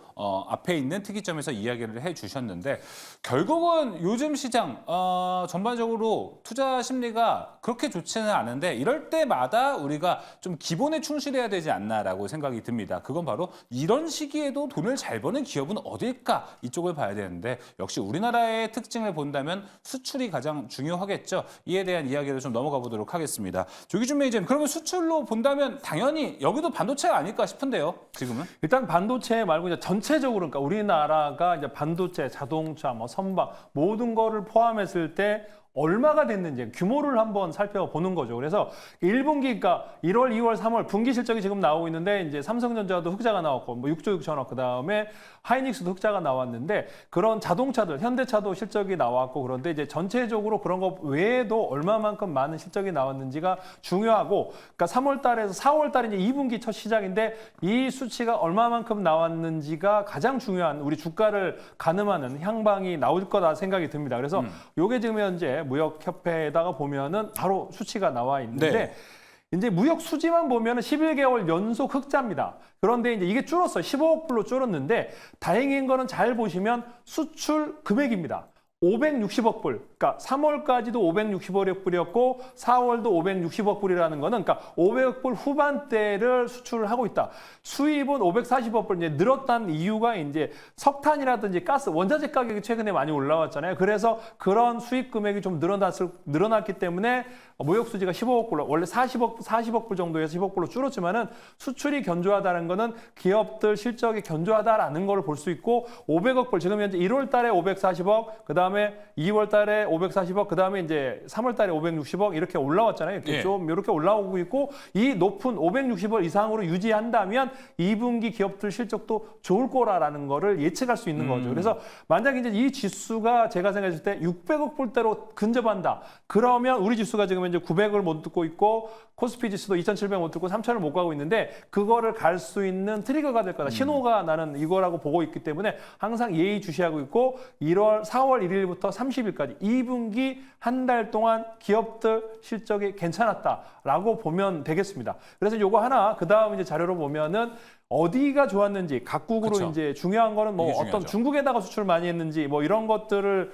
앞에 있는 특이점에서 이야기를 해주셨는데, 결국은 요즘 시장 전반적으로 투자 심리가 그렇게 좋지는 않은데 이럴 때마다 우리가 좀 기본에 충실해야 되지 않나라고 생각이 듭니다. 그건 바로 이런 시기에도 돈을 잘 버는 기업은 어딜까, 이쪽을 봐야 되는데 역시 우리나라의 특징을 본다면 수출이 가장 중요하겠죠. 이에 대한 이야기를 좀 넘어가 보도록 하겠습니다. 조기준 매니저님, 그러면 수출로 본다면 당연히 여기도 반도체가 아닐까 싶은데요, 지금은? 일단 반도체 말고 이제 전체적으로 그러니까 우리나라가 이제 반도체, 자동차, 뭐 선박 모든 거를 포함했을 때 얼마가 됐는지 규모를 한번 살펴보는 거죠. 그래서 1분기, 그러니까 1월, 2월, 3월 분기 실적이 지금 나오고 있는데 이제 삼성전자도 흑자가 나왔고 뭐 6조 6천억, 나왔거나 그다음에 하이닉스도 흑자가 나왔는데 그런 자동차들 현대차도 실적이 나왔고 그런데 이제 전체적으로 그런 것 외에도 얼마만큼 많은 실적이 나왔는지가 중요하고 그러니까 3월 달에서 4월 달이 이제 2분기 첫 시작인데 이 수치가 얼마만큼 나왔는지가 가장 중요한 우리 주가를 가늠하는 향방이 나올 거다 생각이 듭니다. 그래서 요게 지금 현재 무역협회에다가 보면은 바로 수치가 나와 있는데 네. 이제 무역 수지만 보면은 11개월 연속 흑자입니다. 그런데 이제 이게 줄었어요. 15억 불로 줄었는데 다행인 거는 잘 보시면 수출 금액입니다. 560억 불. 그러니까 3월까지도 560억 불이었고 4월도 560억 불이라는 거는 그러니까 500억 불 후반대를 수출을 하고 있다. 수입은 540억 불 이제 늘었다는 이유가 이제 석탄이라든지 가스, 원자재 가격이 최근에 많이 올라왔잖아요. 그래서 그런 수입 금액이 좀 늘어났기 때문에 무역 수지가 15억 불, 원래 40억 불 정도에서 10억 불로 줄었지만은 수출이 견조하다는 거는 기업들 실적이 견조하다라는 걸 볼 수 있고 500억 불, 지금 현재 1월 달에 540억, 그다음에 2월 달에 540억, 그다음에 이제 3월 달에 560억 이렇게 올라왔잖아요. 이렇게 예. 좀 이렇게 올라오고 있고 이 높은 560억 이상으로 유지한다면 2분기 기업들 실적도 좋을 거라는 거를 예측할 수 있는 거죠. 그래서 만약 이제 이 지수가 제가 생각했을 때 600억 불대로 근접한다. 그러면 우리 지수가 지금 현재 900을 못 듣고 있고 코스피 지수도 2,700 못 듣고 3,000을 못 가고 있는데 그거를 갈 수 있는 트리거가 될 거다. 신호가 나는 이거라고 보고 있기 때문에 항상 예의주시하고 있고 4월 1일부터 30일까지 2분기 한 달 동안 기업들 실적이 괜찮았다라고 보면 되겠습니다. 그래서 요거 하나 그다음 이제 자료로 보면은 어디가 좋았는지 각국으로 그쵸. 이제 중요한 거는 뭐 이게 어떤 중요하죠. 중국에다가 수출 많이 했는지 뭐 이런 것들을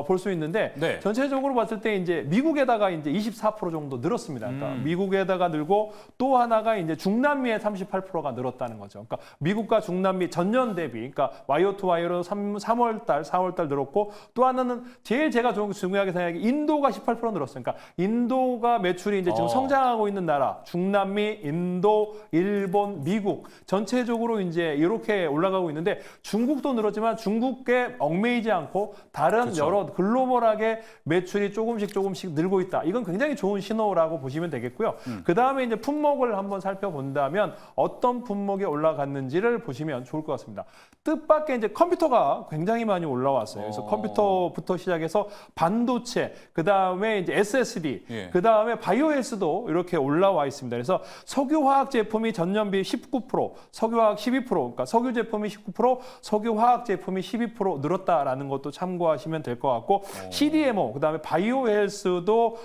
볼 수 있는데 네. 전체적으로 봤을 때 이제 미국에다가 이제 24% 정도 늘었습니다. 그러니까 미국에다가 늘고 또 하나가 이제 중남미에 38%가 늘었다는 거죠. 그러니까 미국과 중남미 전년 대비, 그러니까 와이어 투 와이어로 3월 달, 4월 달 늘었고 또 하나는 제일 제가 중요하게 생각하기 인도가 18% 늘었어요. 그러니까 인도가 매출이 이제 지금 성장하고 있는 나라, 중남미, 인도, 일본, 미국 전체적으로 이제 이렇게 올라가고 있는데 중국도 늘었지만 중국에 얽매이지 않고 다른 그쵸. 여러 글로벌하게 매출이 조금씩 늘고 있다. 이건 굉장히 좋은 신호라고 보시면 되겠고요. 그 다음에 이제 품목을 한번 살펴본다면 어떤 품목이 올라갔는지를 보시면 좋을 것 같습니다. 뜻밖의 이제 컴퓨터가 굉장히 많이 올라왔어요. 그래서 컴퓨터부터 시작해서 반도체, 그 다음에 이제 SSD, 예. 그 다음에 바이오헬스도 이렇게 올라와 있습니다. 그래서 석유화학 제품이 전년비 19%, 석유화학 12%, 그러니까 석유 제품이 19%, 석유화학 제품이 12% 늘었다라는 것도 참고하시면 될 것 같고 CDMO, 그 다음에 바이오헬스도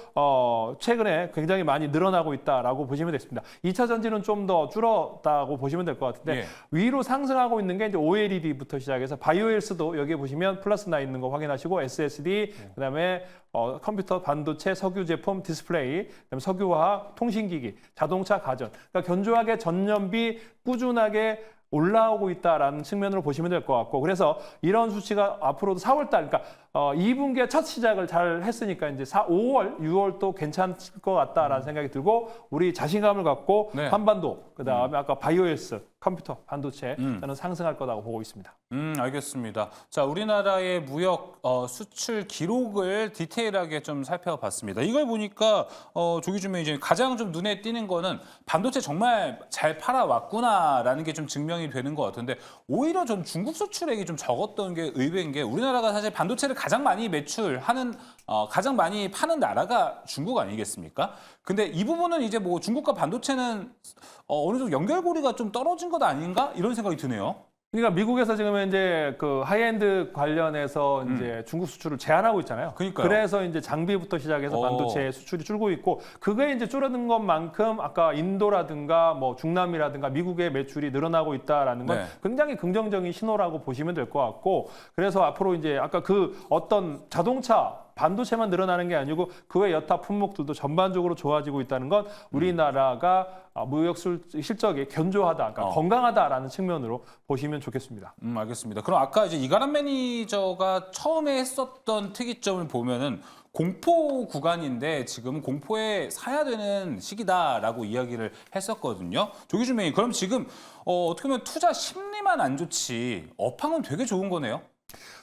최근에 굉장히 많이 늘어나고 있다라고 보시면 되겠습니다. 2차 전지는 좀 더 줄었다고 보시면 될 것 같은데 예. 위로 상승하고 있는 게 이제 OLED부터 시작해서 바이오헬스도 여기에 보시면 플러스 나 있는 거 확인하시고 SSD, 그다음에 컴퓨터, 반도체, 석유 제품, 디스플레이, 그다음에 석유화학, 통신기기, 자동차, 가전. 그러니까 견조하게 전년비 꾸준하게 올라오고 있다라는 측면으로 보시면 될 것 같고 그래서 이런 수치가 앞으로도 4월 달, 그러니까 2분기의 첫 시작을 잘 했으니까 이제 5월, 6월도 괜찮을 것 같다라는 생각이 들고 우리 자신감을 갖고 네. 한반도, 그다음에 아까 바이오헬스, 컴퓨터, 반도체 저는 상승할 거라고 보고 있습니다. 알겠습니다. 자, 우리나라의 무역 수출 기록을 디테일하게 좀 살펴봤습니다. 이걸 보니까 조기준 매니저님 가장 좀 눈에 띄는 거는 반도체 정말 잘 팔아왔구나라는 게 좀 증명이 되는 것 같은데 오히려 좀 중국 수출액이 좀 적었던 게 의외인 게 우리나라가 사실 반도체를 가장 많이 매출하는 가장 많이 파는 나라가 중국 아니겠습니까? 근데 이 부분은 이제 뭐 중국과 반도체는 어느 정도 연결고리가 좀 떨어진 것 아닌가 이런 생각이 드네요. 그러니까 미국에서 지금 이제 그 하이엔드 관련해서 이제 중국 수출을 제한하고 있잖아요. 그러니까요. 그래서 이제 장비부터 시작해서 반도체 수출이 줄고 있고 그게 이제 줄어든 것만큼 아까 인도라든가 뭐 중남미라든가 미국의 매출이 늘어나고 있다라는 건 네. 굉장히 긍정적인 신호라고 보시면 될 것 같고 그래서 앞으로 이제 아까 그 어떤 자동차 반도체만 늘어나는 게 아니고 그 외 여타 품목들도 전반적으로 좋아지고 있다는 건 우리나라가 무역 실적이 견조하다, 그러니까 건강하다라는 측면으로 보시면 좋겠습니다. 알겠습니다. 그럼 아까 이제 이가람 매니저가 처음에 했었던 특이점을 보면은 공포 구간인데 지금 공포에 사야 되는 시기다라고 이야기를 했었거든요. 조기준 매니저, 그럼 지금 어떻게 보면 투자 심리만 안 좋지 업황은 되게 좋은 거네요.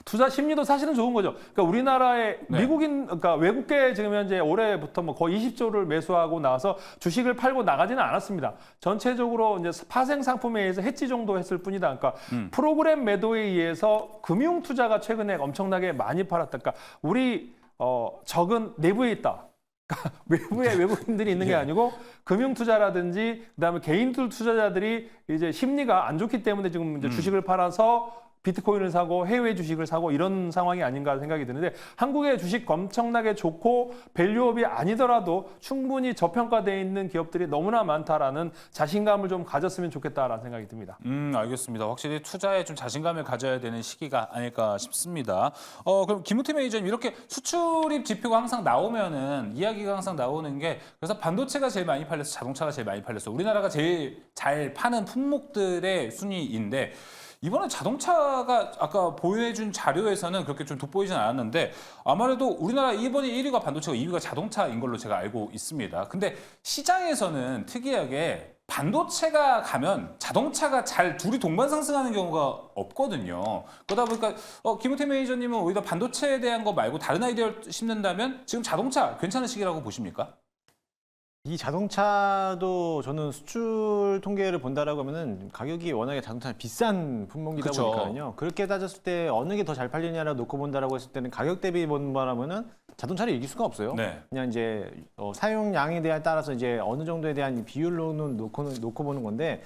투자 심리도 사실은 좋은 거죠. 그러니까 우리나라의 네. 미국인, 그러니까 외국계 지금 현재 올해부터 뭐 거의 20조를 매수하고 나서 주식을 팔고 나가지는 않았습니다. 전체적으로 이제 파생 상품에 의해서 해지 정도 했을 뿐이다. 그러니까 프로그램 매도에 의해서 금융 투자가 최근에 엄청나게 많이 팔았다. 그러니까 우리 적은 내부에 있다. 그러니까 외부에 외국인들이 있는 게 아니고 금융 투자라든지 그다음에 개인들 투자자들이 이제 심리가 안 좋기 때문에 지금 이제 주식을 팔아서 비트코인을 사고 해외 주식을 사고 이런 상황이 아닌가 생각이 드는데 한국의 주식 엄청나게 좋고 밸류업이 아니더라도 충분히 저평가되어 있는 기업들이 너무나 많다라는 자신감을 좀 가졌으면 좋겠다라는 생각이 듭니다. 알겠습니다. 확실히 투자에 좀 자신감을 가져야 되는 시기가 아닐까 싶습니다. 그럼 김우태 매니저님 이렇게 수출입 지표가 항상 나오면은 이야기가 항상 나오는 게 그래서 반도체가 제일 많이 팔렸어, 자동차가 제일 많이 팔렸어. 우리나라가 제일 잘 파는 품목들의 순위인데 이번에 자동차가 아까 보여준 자료에서는 그렇게 좀 돋보이진 않았는데 아무래도 우리나라 이번에 1위가 반도체고 2위가 자동차인 걸로 제가 알고 있습니다. 근데 시장에서는 특이하게 반도체가 가면 자동차가 잘 둘이 동반 상승하는 경우가 없거든요. 그러다 보니까 김우태 매니저님은 오히려 반도체에 대한 거 말고 다른 아이디어를 심는다면 지금 자동차 괜찮은 시기라고 보십니까? 이 자동차도 저는 수출 통계를 본다라고 하면은 가격이 워낙에 자동차는 비싼 품목이다 그쵸. 보니까요. 그렇게 따졌을 때 어느 게 더 잘 팔리냐라고 놓고 본다라고 했을 때는 가격 대비 본다라면은 자동차를 이길 수가 없어요. 네. 그냥 이제 사용량에 대한 따라서 이제 어느 정도에 대한 비율로는 놓고 보는 건데.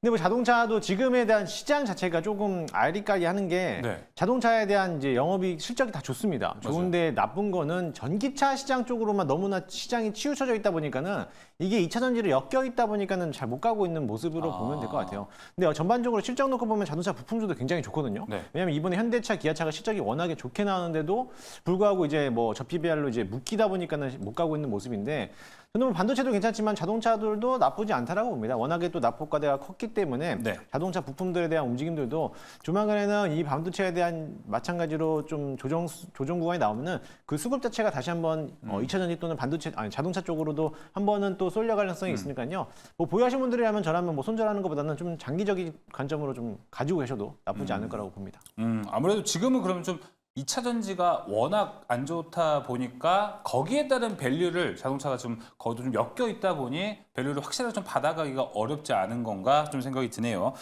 근데 뭐 자동차도 지금에 대한 시장 자체가 조금 아리까리하는 게 네. 자동차에 대한 이제 영업이 실적이 다 좋습니다. 좋은데 나쁜 거는 전기차 시장 쪽으로만 너무나 시장이 치우쳐져 있다 보니까는 이게 2차 전지를 엮여 있다 보니까는 잘 못 가고 있는 모습으로 보면 될 것 같아요. 근데 전반적으로 실적 놓고 보면 자동차 부품주도 굉장히 좋거든요. 네. 왜냐면 이번에 현대차, 기아차가 실적이 워낙에 좋게 나왔는데도 불구하고 이제 뭐 저PBR로 이제 묶이다 보니까는 못 가고 있는 모습인데 저는 반도체도 괜찮지만 자동차들도 나쁘지 않다라고 봅니다. 워낙에 또 납품가대가 컸기 때문에 네. 자동차 부품들에 대한 움직임들도 조만간에는 이 반도체에 대한 마찬가지로 좀 조정 구간이 나오면은 그 수급 자체가 다시 한번 2차 전지 또는 반도체 아니 자동차 쪽으로도 한 번은 또 쏠려 가능성이 있으니까요. 뭐 보유하신 분들이라면 저라면 뭐 손절하는 것보다는 좀 장기적인 관점으로 좀 가지고 계셔도 나쁘지 않을 거라고 봅니다. 아무래도 지금은 그러면 좀 2차 전지가 워낙 안 좋다 보니까 거기에 따른 밸류를 자동차가 좀 거기도 좀 엮여 있다 보니 밸류를 확실하게 좀 받아가기가 어렵지 않은 건가 좀 생각이 드네요.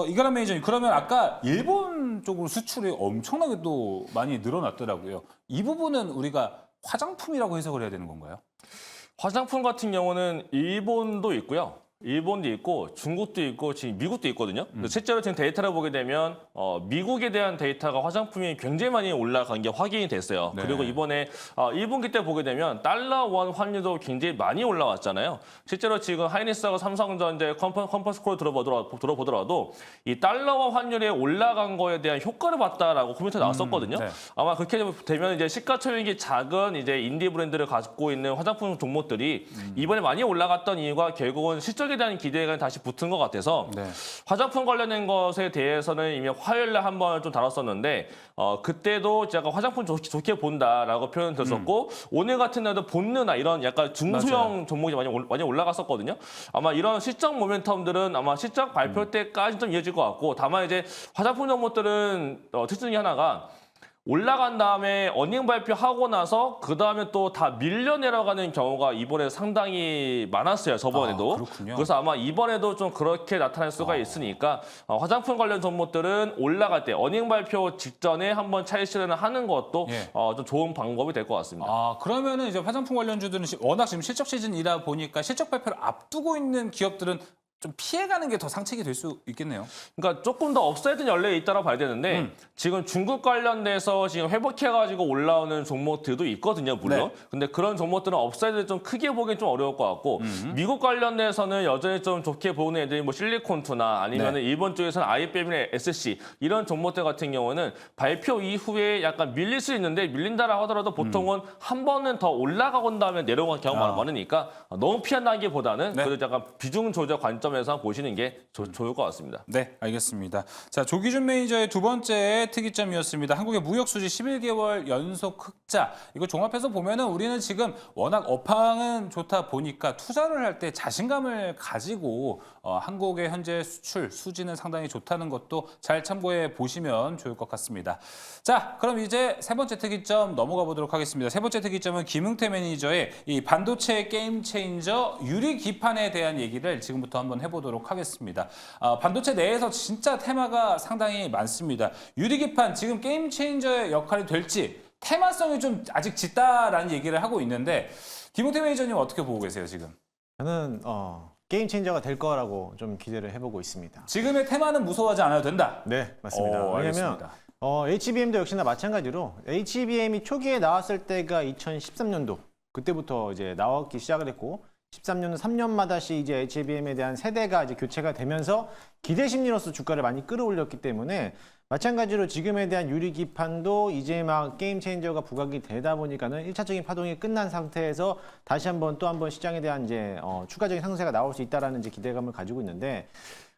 이가람 매니저님 그러면 아까 일본 쪽으로 수출이 엄청나게 또 많이 늘어났더라고요. 이 부분은 우리가 화장품이라고 해석을 해야 되는 건가요? 화장품 같은 경우는 일본도 있고요. 일본도 있고 중국도 있고 지금 미국도 있거든요. 실제로 지금 데이터를 보게 되면 미국에 대한 데이터가 화장품이 굉장히 많이 올라간 게 확인이 됐어요. 네. 그리고 이번에 1분기 때 보게 되면 달러 원 환율도 굉장히 많이 올라왔잖아요. 실제로 지금 하이닉스하고 삼성전자 컨퍼런스 콜 들어보더라도 이 달러 원 환율이 올라간 거에 대한 효과를 봤다라고 코멘트 나왔었거든요. 네. 아마 그렇게 되면 이제 시가총액이 작은 이제 인디 브랜드를 갖고 있는 화장품 종목들이 이번에 많이 올라갔던 이유가 결국은 실적에 대한 기대가 다시 붙은 것 같아서 네. 화장품 관련된 것에 대해서는 이미 화요일날 한번 좀 다뤘었는데 그때도 제가 화장품 좋게 본다라고 표현을 드렸었고 오늘 같은 날도 본느나 이런 약간 중소형 종목이 많이 올라갔었거든요. 아마 이런 시적 모멘텀들은 아마 시적 발표 때까지 좀 이어질 것 같고 다만 이제 화장품 종목들은 특징 중에 하나가 올라간 다음에 어닝 발표하고 나서 그 다음에 또 다 밀려 내려가는 경우가 이번에 상당히 많았어요. 저번에도. 그렇군요. 그래서 아마 이번에도 좀 그렇게 나타날 수가 있으니까 화장품 관련 종목들은 올라갈 때 어닝 발표 직전에 한번 차익 실현을 하는 것도 예. 좀 좋은 방법이 될 것 같습니다. 그러면은 이제 화장품 관련주들은 워낙 지금 실적 시즌이다 보니까 실적 발표를 앞두고 있는 기업들은 좀 피해가는 게 더 상책이 될 수 있겠네요. 그러니까 조금 더 업사이드 열려에 있다고 봐야 되는데 지금 중국 관련돼서 지금 회복해가지고 올라오는 종목들도 있거든요, 물론. 네. 근데 그런 종목들은 업사이드 좀 크게 보기엔 좀 어려울 것 같고 미국 관련돼서는 여전히 좀 좋게 보는 애들이 뭐 실리콘투나 아니면 일본 쪽에서는 IBM이나 SC 이런 종목들 같은 경우는 발표 이후에 약간 밀릴 수 있는데 밀린다라고 하더라도 보통은 한 번은 더 올라가고 온 다음에 내려오는 경우가 많으니까 너무 피한다기보다는 그래도 약간 비중 조절 관점 관점에서 보시는 게 좋을 것 같습니다. 네, 알겠습니다. 자, 조기준 매니저의 두 번째 특이점이었습니다. 한국의 무역 수지 11개월 연속 흑자. 이거 종합해서 보면은 우리는 지금 워낙 업황은 좋다 보니까 투자를 할 때 자신감을 가지고 한국의 현재 수출 수지는 상당히 좋다는 것도 잘 참고해 보시면 좋을 것 같습니다. 자, 그럼 이제 세 번째 특이점 넘어가 보도록 하겠습니다. 세 번째 특이점은 김흥태 매니저의 이 반도체 게임 체인저 유리 기판에 대한 얘기를 지금부터 한번 해보도록 하겠습니다. 반도체 내에서 진짜 테마가 상당히 많습니다. 유리 기판 지금 게임 체인저의 역할이 될지 테마성이 좀 아직 짙다라는 얘기를 하고 있는데 김흥태 매니저님 어떻게 보고 계세요 지금? 저는 게임 체인저가 될 거라고 좀 기대를 해보고 있습니다. 지금의 테마는 무서워하지 않아도 된다. 네, 맞습니다. 오, 왜냐면 알겠습니다. HBM도 역시나 마찬가지로 HBM이 초기에 나왔을 때가 2013년도 그때부터 이제 나오기 시작을 했고 13년, 3년마다씩 이제 HBM에 대한 세대가 이제 교체가 되면서 기대 심리로서 주가를 많이 끌어올렸기 때문에 마찬가지로 지금에 대한 유리 기판도 이제 막 게임 체인저가 부각이 되다 보니까는 1차적인 파동이 끝난 상태에서 다시 한번 또 한번 시장에 대한 이제 추가적인 상승세가 나올 수 있다라는 이제 기대감을 가지고 있는데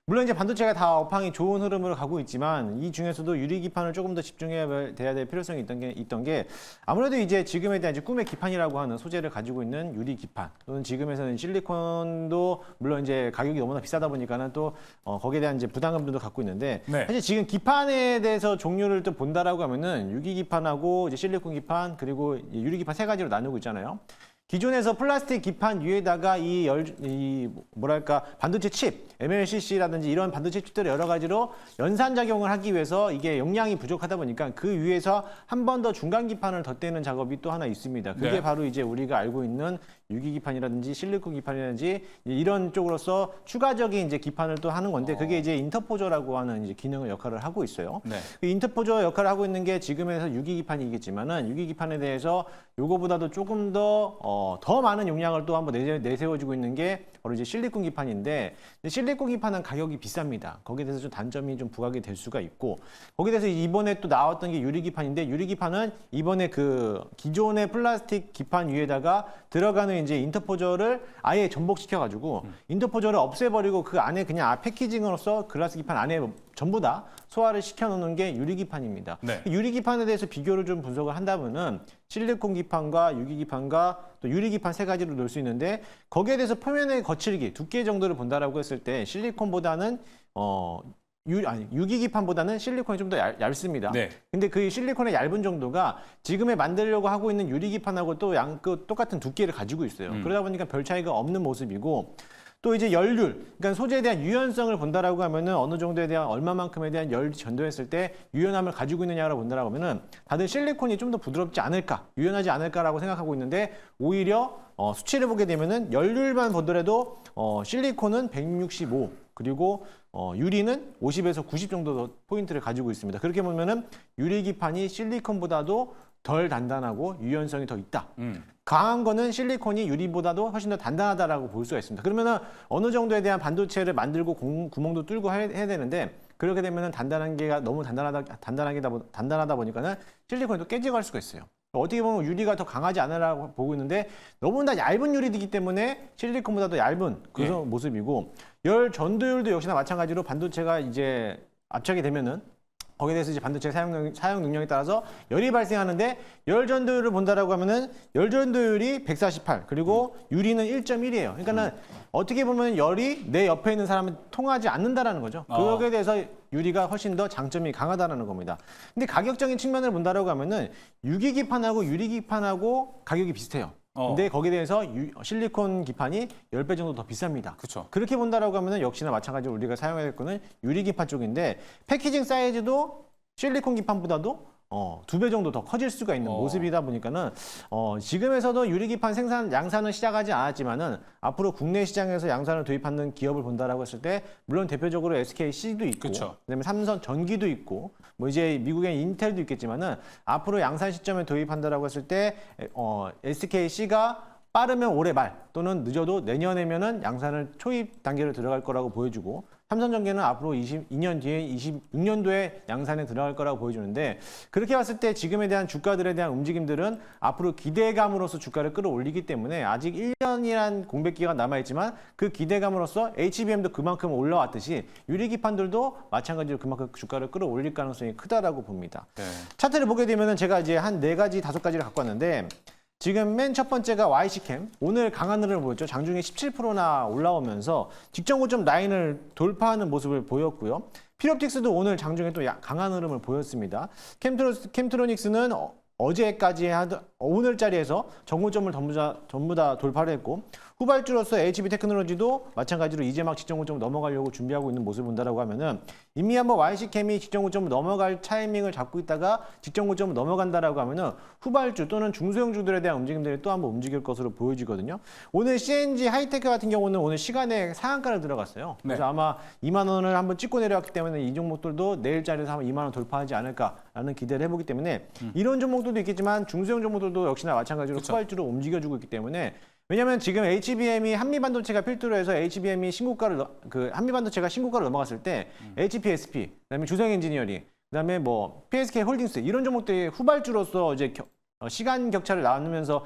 물론 이제 반도체가 다 업황이 좋은 흐름으로 가고 있지만 이 중에서도 유리 기판을 조금 더 집중해야 될 필요성이 있던 게 아무래도 이제 지금에 대한 이제 꿈의 기판이라고 하는 소재를 가지고 있는 유리 기판 또는 지금에서는 실리콘도 물론 이제 가격이 너무나 비싸다 보니까는 또 거기에 대한 이제 부담감들도 갖고 있는데 네. 사실 지금 기판에 대해서 종류를 또 본다라고 하면은 유리 기판하고 이제 실리콘 기판 그리고 유리 기판 세 가지로 나누고 있잖아요. 기존에서 플라스틱 기판 위에다가 뭐랄까 반도체 칩, MLCC라든지 이런 반도체 칩들을 여러 가지로 연산작용을 하기 위해서 이게 용량이 부족하다 보니까 그 위에서 한 번 더 중간 기판을 덧대는 작업이 또 하나 있습니다. 그게 네. 바로 이제 우리가 알고 있는 유기 기판이라든지 실리콘 기판이라든지 이런 쪽으로서 추가적인 이제 기판을 또 하는 건데 그게 이제 인터포저라고 하는 이제 기능을 역할을 하고 있어요. 네. 그 인터포저 역할을 하고 있는 게 지금에서 유기 기판이겠지만은 유기 기판에 대해서 요거보다도 조금 더 많은 용량을 또 한번 내세워주고 있는 게 바로 이제 실리콘 기판인데 실리콘 기판은 가격이 비쌉니다. 거기에 대해서 좀 단점이 좀 부각이 될 수가 있고 거기에 대해서 이번에 또 나왔던 게 유리 기판인데 유리 기판은 이번에 그 기존의 플라스틱 기판 위에다가 들어가는 이제 인터포저를 아예 전복시켜가지고 인터포저를 없애버리고 그 안에 그냥 패키징으로서 글라스 기판 안에 전부 다 소화를 시켜놓는 게 유리 기판입니다. 네. 유리 기판에 대해서 비교를 좀 분석을 한다면은 실리콘 기판과 유기 기판과 또 유리 기판 세 가지로 놓을 수 있는데 거기에 대해서 표면의 거칠기 두께 정도를 본다라고 했을 때 실리콘보다는 유기 기판보다는 실리콘이 좀 더 얇습니다. 네. 근데 그 실리콘의 얇은 정도가 지금에 만들려고 하고 있는 유리 기판하고 또 똑같은 두께를 가지고 있어요. 그러다 보니까 별 차이가 없는 모습이고 또 이제 열률, 그러니까 소재에 대한 유연성을 본다라고 하면은 어느 정도에 대한 얼마만큼에 대한 열 전도했을 때 유연함을 가지고 있느냐라고 본다라고 하면은 다들 실리콘이 좀 더 부드럽지 않을까, 유연하지 않을까라고 생각하고 있는데 오히려 수치를 보게 되면은 열률만 보더라도 실리콘은 165 그리고 유리는 50에서 90 정도 더 포인트를 가지고 있습니다. 그렇게 보면은 유리 기판이 실리콘보다도 덜 단단하고 유연성이 더 있다. 강한 거는 실리콘이 유리보다도 훨씬 더 단단하다라고 볼 수가 있습니다. 그러면은 어느 정도에 대한 반도체를 만들고 구멍도 뚫고 해야 되는데 그렇게 되면은 단단한 게가 너무 단단하다 보니까는 실리콘이 또 깨져갈 수가 있어요. 어떻게 보면 유리가 더 강하지 않으라고 보고 있는데 너무나 얇은 유리이기 때문에 실리콘보다 더 얇은 그런 모습이고 열 전도율도 역시나 마찬가지로 반도체가 이제 압착이 되면은 거기에 대해서 이제 반도체 사용 능력에 따라서 열이 발생하는데 열 전도율을 본다라고 하면은 열 전도율이 148 그리고 유리는 1.1이에요. 그러니까는 어떻게 보면 열이 내 옆에 있는 사람은 통하지 않는다라는 거죠. 그거에 대해서 유리가 훨씬 더 장점이 강하다라는 겁니다. 근데 가격적인 측면을 본다라고 하면은 유기 기판하고 유리 기판하고 가격이 비슷해요. 근데 거기에 대해서 실리콘 기판이 10배 정도 더 비쌉니다. 그렇죠. 그렇게 본다라고 하면은 역시나 마찬가지로 우리가 사용해야 될 거는 유리 기판 쪽인데 패키징 사이즈도 실리콘 기판보다도 2배 정도 더 커질 수가 있는 모습이다 보니까는 지금에서도 유리 기판 양산은 시작하지 않았지만은 앞으로 국내 시장에서 양산을 도입하는 기업을 본다라고 했을 때 물론 대표적으로 SKC도 있고 그쵸. 그다음에 삼성 전기도 있고 뭐 이제 미국의 인텔도 있겠지만은 앞으로 양산 시점에 도입한다라고 했을 때 SKC가 빠르면 올해 말 또는 늦어도 내년에면은 양산을 초입 단계로 들어갈 거라고 보여주고 삼성전기는 앞으로 22년 뒤에 26년도에 양산에 들어갈 거라고 보여주는데 그렇게 봤을 때 지금에 대한 주가들에 대한 움직임들은 앞으로 기대감으로서 주가를 끌어올리기 때문에 아직 1년이란 공백기가 남아있지만 그 기대감으로서 HBM도 그만큼 올라왔듯이 유리기판들도 마찬가지로 그만큼 주가를 끌어올릴 가능성이 크다라고 봅니다. 네. 차트를 보게 되면은 제가 이제 한 4가지, 5가지를 갖고 왔는데 지금 맨 첫 번째가 YC캠. 오늘 강한 흐름을 보였죠. 장중에 17%나 올라오면서 직전 고점 라인을 돌파하는 모습을 보였고요. 필옵틱스도 오늘 장중에 또 강한 흐름을 보였습니다. 캠트로닉스는 어제까지 오늘자리에서 정고점을 전부 다 돌파를 했고 후발주로서 HB테크놀로지도 마찬가지로 이제 막 직전 고점을 넘어가려고 준비하고 있는 모습을 본다라고 하면은 이미 한번 YC캠이 직전 고점을 넘어갈 타이밍을 잡고 있다가 직전 고점을 넘어간다라고 하면은 후발주 또는 중소형주들에 대한 움직임들이 또 한번 움직일 것으로 보여지거든요. 오늘 CNG 하이테크 같은 경우는 오늘 시간에 상한가를 들어갔어요. 그래서 네. 아마 2만 원을 한번 찍고 내려왔기 때문에 이 종목들도 내일 자리에서 한번 2만 원 돌파하지 않을까라는 기대를 해보기 때문에 이런 종목들도 있겠지만 중소형 종목들도 역시나 마찬가지로 그쵸. 후발주로 움직여주고 있기 때문에 왜냐하면 지금 HBM이 한미반도체가 필두로 해서 HBM이 한미반도체가 신고가를 넘어갔을 때 HPSP, 그다음에 주성 엔지니어링, 그다음에 뭐 PSK 홀딩스 이런 종목들이 후발주로서 이제 시간 격차를 나누면서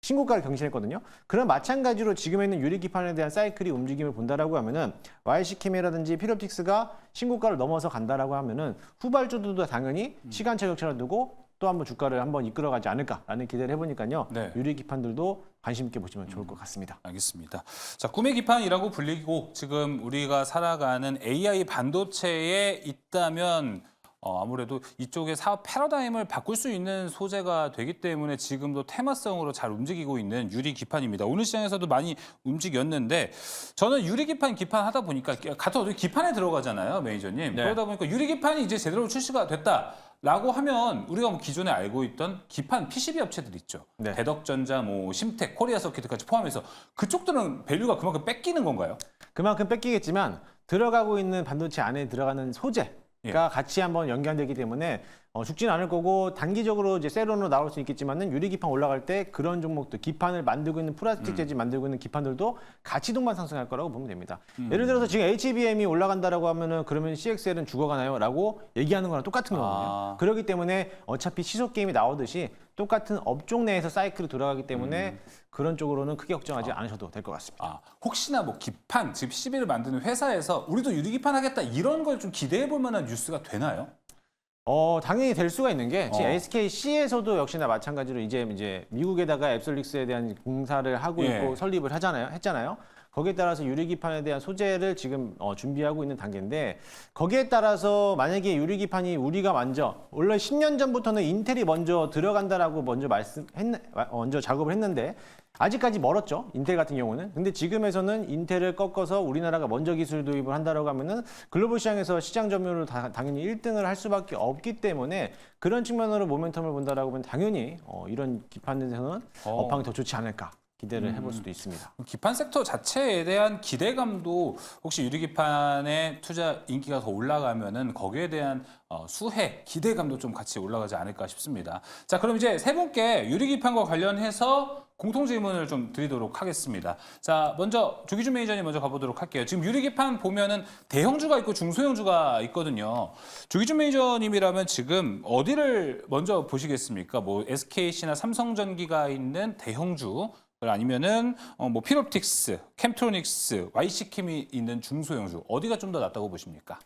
신고가를 경신했거든요. 그런 마찬가지로 지금에 있는 유리기판에 대한 사이클이 움직임을 본다라고 하면은 YC캠이라든지 필옵틱스가 신고가를 넘어서 간다라고 하면은 후발주들도 당연히 시간차 격차를 두고 또 한번 주가를 한번 이끌어가지 않을까라는 기대를 해보니까요. 네. 유리기판들도 관심 있게 보시면 좋을 것 같습니다. 알겠습니다. 자, 꿈의 기판이라고 불리고 지금 우리가 살아가는 AI 반도체에 있다면 아무래도 이쪽의 사업 패러다임을 바꿀 수 있는 소재가 되기 때문에 지금도 테마성으로 잘 움직이고 있는 유리기판입니다. 오늘 시장에서도 많이 움직였는데 저는 유리기판 하다 보니까 같은 어디 기판에 들어가잖아요, 매니저님. 네. 그러다 보니까 유리기판이 이제 제대로 출시가 됐다라고 하면 우리가 뭐 기존에 알고 있던 기판 PCB 업체들 있죠. 네. 대덕전자, 뭐 심텍, 코리아서킷까지 포함해서 그쪽들은 밸류가 그만큼 뺏기는 건가요? 그만큼 뺏기겠지만 들어가고 있는 반도체 안에 들어가는 소재가 같이 한번 연결되기 때문에 죽지는 않을 거고 단기적으로 이제 세론으로 나올 수 있겠지만은 유리기판 올라갈 때 그런 종목들 기판을 만들고 있는 플라스틱 재질 만들고 있는 기판들도 같이 동반 상승할 거라고 보면 됩니다. 예를 들어서 지금 HBM이 올라간다라고 하면은 그러면 CXL은 죽어가나요?라고 얘기하는 거랑 똑같은 거거든요. 그렇기 때문에 어차피 시속 게임이 나오듯이 똑같은 업종 내에서 사이클이 돌아가기 때문에 그런 쪽으로는 크게 걱정하지 않으셔도 될 것 같습니다. 혹시나 뭐 기판, 즉 PCB를 만드는 회사에서 우리도 유리기판 하겠다 이런 걸 좀 기대해 볼 만한 뉴스가 되나요? 당연히 될 수가 있는 게 지금 SKC에서도 역시나 마찬가지로 이제 미국에다가 앱솔릭스에 대한 공사를 하고 있고 설립을 했잖아요. 거기에 따라서 유리기판에 대한 소재를 지금 준비하고 있는 단계인데 거기에 따라서 만약에 유리기판이 우리가 원래 10년 전부터는 인텔이 먼저 들어간다라고 먼저 작업을 했는데 아직까지 멀었죠. 인텔 같은 경우는. 근데 지금에서는 인텔을 꺾어서 우리나라가 먼저 기술 도입을 한다라고 하면은 글로벌 시장에서 시장 점유율을 당연히 1등을 할 수밖에 없기 때문에 그런 측면으로 모멘텀을 본다라고 하면 당연히 이런 기판에서는 업황이 더 좋지 않을까 기대를 해볼 수도 있습니다. 기판 섹터 자체에 대한 기대감도 혹시 유리기판의 투자 인기가 더 올라가면은 거기에 대한 수혜, 기대감도 좀 같이 올라가지 않을까 싶습니다. 자, 그럼 이제 세 분께 유리기판과 관련해서 공통 질문을 좀 드리도록 하겠습니다. 자, 먼저 조기준 매니저님 먼저 가보도록 할게요. 지금 유리기판 보면은 대형주가 있고 중소형주가 있거든요. 조기준 매니저님이라면 지금 어디를 먼저 보시겠습니까? 뭐 SKC나 삼성전기가 있는 대형주 아니면은 뭐 필옵틱스, 캠트로닉스, YC캠이 있는 중소형주 어디가 좀 더 낫다고 보십니까?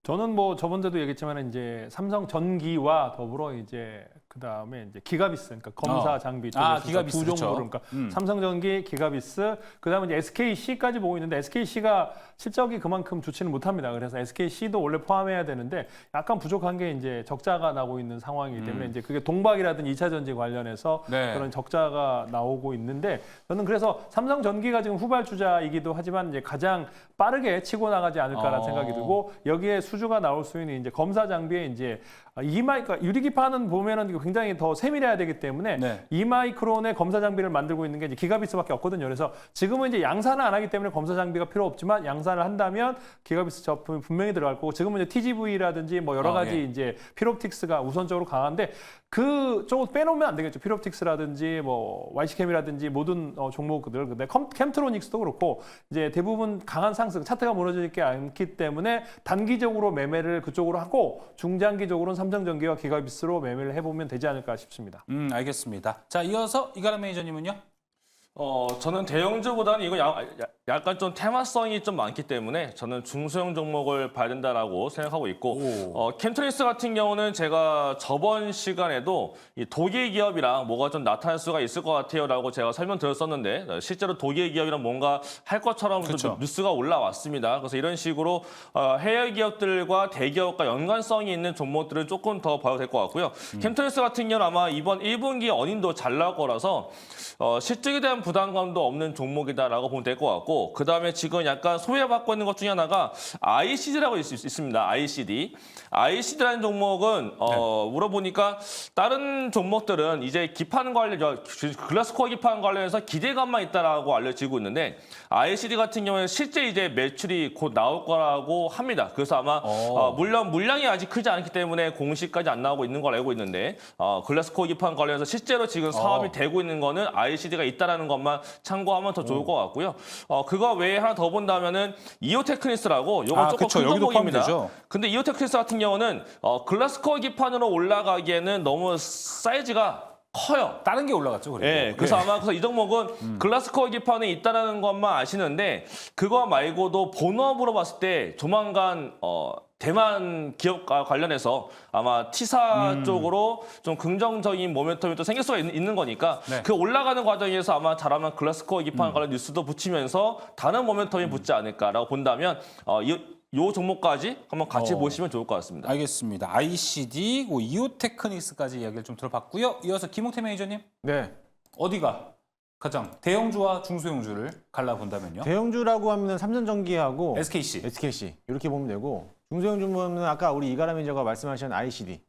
저는 뭐 저번에도 얘기했지만 이제 삼성전기와 더불어 이제 그다음에 이제 기가비스 그러니까 검사 장비 쪽에서 기가비스, 두 종목으로 그쵸. 그러니까 삼성전기, 기가비스 그다음에 이제 SKC까지 보고 있는데 SKC가 실적이 그만큼 좋지는 못합니다. 그래서 SKC도 원래 포함해야 되는데 약간 부족한 게 이제 적자가 나고 있는 상황이기 때문에 이제 그게 동박이라든지 2차 전지 관련해서 그런 적자가 나오고 있는데 저는 그래서 삼성전기가 지금 후발주자이기도 하지만 이제 가장 빠르게 치고 나가지 않을까라는 생각이 들고 여기에 수주가 나올 수 있는 이제 검사 장비에 이제 그러니까 유리기판은 보면은 굉장히 더 세밀해야 되기 때문에 2마이크론의 검사 장비를 만들고 있는 게 이제 기가비스밖에 없거든요. 그래서 지금은 이제 양산을 안 하기 때문에 검사 장비가 필요 없지만 양산을 한다면 기가비스 제품이 분명히 들어갈 거고 지금은 이제 TGV라든지 뭐 여러 가지 이제 필옵틱스가 우선적으로 강한데 그쪽을 빼놓으면 안 되겠죠. 피롭틱스라든지 뭐 YC캠이라든지 모든 종목들, 근데 캠트로닉스도 그렇고 이제 대부분 강한 상승, 차트가 무너지지 않기 때문에 단기적으로 매매를 그쪽으로 하고 중장기적으로는 삼성전기와 기가비스로 매매를 해보면 되지 않을까 싶습니다. 알겠습니다. 자, 이어서 이가람 매니저님은요? 저는 대형주보다는 이거 약간 좀 테마성이 좀 많기 때문에 저는 중소형 종목을 봐야 된다라고 생각하고 있고 캠트리스 같은 경우는 제가 저번 시간에도 이 독일 기업이랑 뭐가 좀 나타날 수가 있을 것 같아요라고 제가 설명드렸었는데 실제로 독일 기업이랑 뭔가 할 것처럼 그렇죠. 뉴스가 올라왔습니다. 그래서 이런 식으로 해외 기업들과 대기업과 연관성이 있는 종목들을 조금 더 봐도 될 것 같고요. 캠트리스 같은 경우는 아마 이번 1분기 어닝도 잘 나올 거라서 실적에 대한 부담감도 없는 종목이다라고 보면 될 것 같고 그다음에 지금 약간 소외받고 있는 것 중에 하나가 ICD라고 있습니다. ICD라는 종목은 물어보니까 다른 종목들은 이제 기판 관련 글라스코어 기판 관련해서 기대감만 있다라고 알려지고 있는데 ICD 같은 경우는 실제 이제 매출이 곧 나올 거라고 합니다. 그래서 아마 물론 물량이 아직 크지 않기 때문에 공시까지 안 나오고 있는 걸 알고 있는데 글라스코어 기판 관련해서 실제로 지금 사업이 되고 있는 거는 ICD가 있다라는 것만 참고하면 더 좋을 것 같고요. 그거 외에 하나 더 본다면은 이오테크니스라고 요거 조금 그쵸. 큰 여기도 종목입니다. 포함되죠. 근데 이오테크니스 같은 경우는 글라스코어 기판으로 올라가기에는 너무 사이즈가 커요. 다른 게 올라갔죠, 그리고. 예, 그래서 아마 그래서 이 종목은 글라스코어 기판에 있다라는 것만 아시는데 그거 말고도 본업으로 봤을 때 조만간 대만 기업과 관련해서 아마 T사 쪽으로 좀 긍정적인 모멘텀이 또 생길 수가 있는 거니까 네. 그 올라가는 과정에서 아마 잘하면 글라스코어 기판 관련 뉴스도 붙이면서 다른 모멘텀이 붙지 않을까라고 본다면 요 종목까지 한번 같이 보시면 좋을 것 같습니다. 알겠습니다. ICD, 이오테크닉스까지 이야기를 좀 들어봤고요. 이어서 김홍태 매니저님, 네. 어디가 가장 대형주와 중소형주를 갈라본다면요? 대형주라고 하면 삼성전기하고 SKC. SKC 이렇게 보면 되고 중소형주 보면 아까 우리 이가람 매니저가 말씀하신 ICD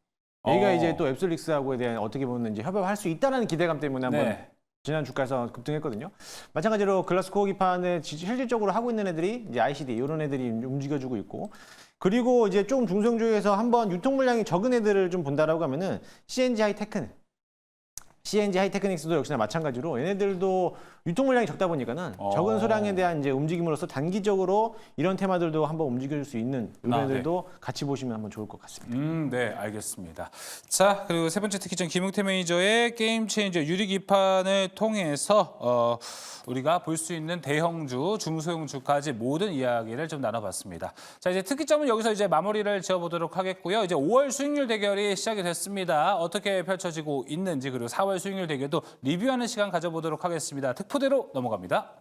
여기가 이제 또 앱솔릭스하고에 대한 어떻게 보면 이제 협업할 수 있다는 기대감 때문에 한번 네. 지난 주가에서 급등했거든요. 마찬가지로 글라스코어 기판을 실질적으로 하고 있는 애들이 이제 ICD 이런 애들이 움직여주고 있고 그리고 이제 조금 중소형주에서 한번 유통 물량이 적은 애들을 좀 본다라고 하면은 CNG 하이테크닉스도 역시나 마찬가지로 얘네들도 유통 물량이 적다 보니까는 적은 소량에 대한 이제 움직임으로써 단기적으로 이런 테마들도 한번 움직일 수 있는 이런 애들도 같이 보시면 한번 좋을 것 같습니다. 네, 알겠습니다. 자, 그리고 세 번째 특기점 김용태 매니저의 게임 체인저 유리 기판을 통해서 우리가 볼 수 있는 대형주, 중소형주까지 모든 이야기를 좀 나눠봤습니다. 자, 이제 특기점은 여기서 이제 마무리를 지어보도록 하겠고요. 이제 5월 수익률 대결이 시작이 됐습니다. 어떻게 펼쳐지고 있는지 그리고 4월 수익률 대결도 리뷰하는 시간 가져보도록 하겠습니다. 특보대로 넘어갑니다.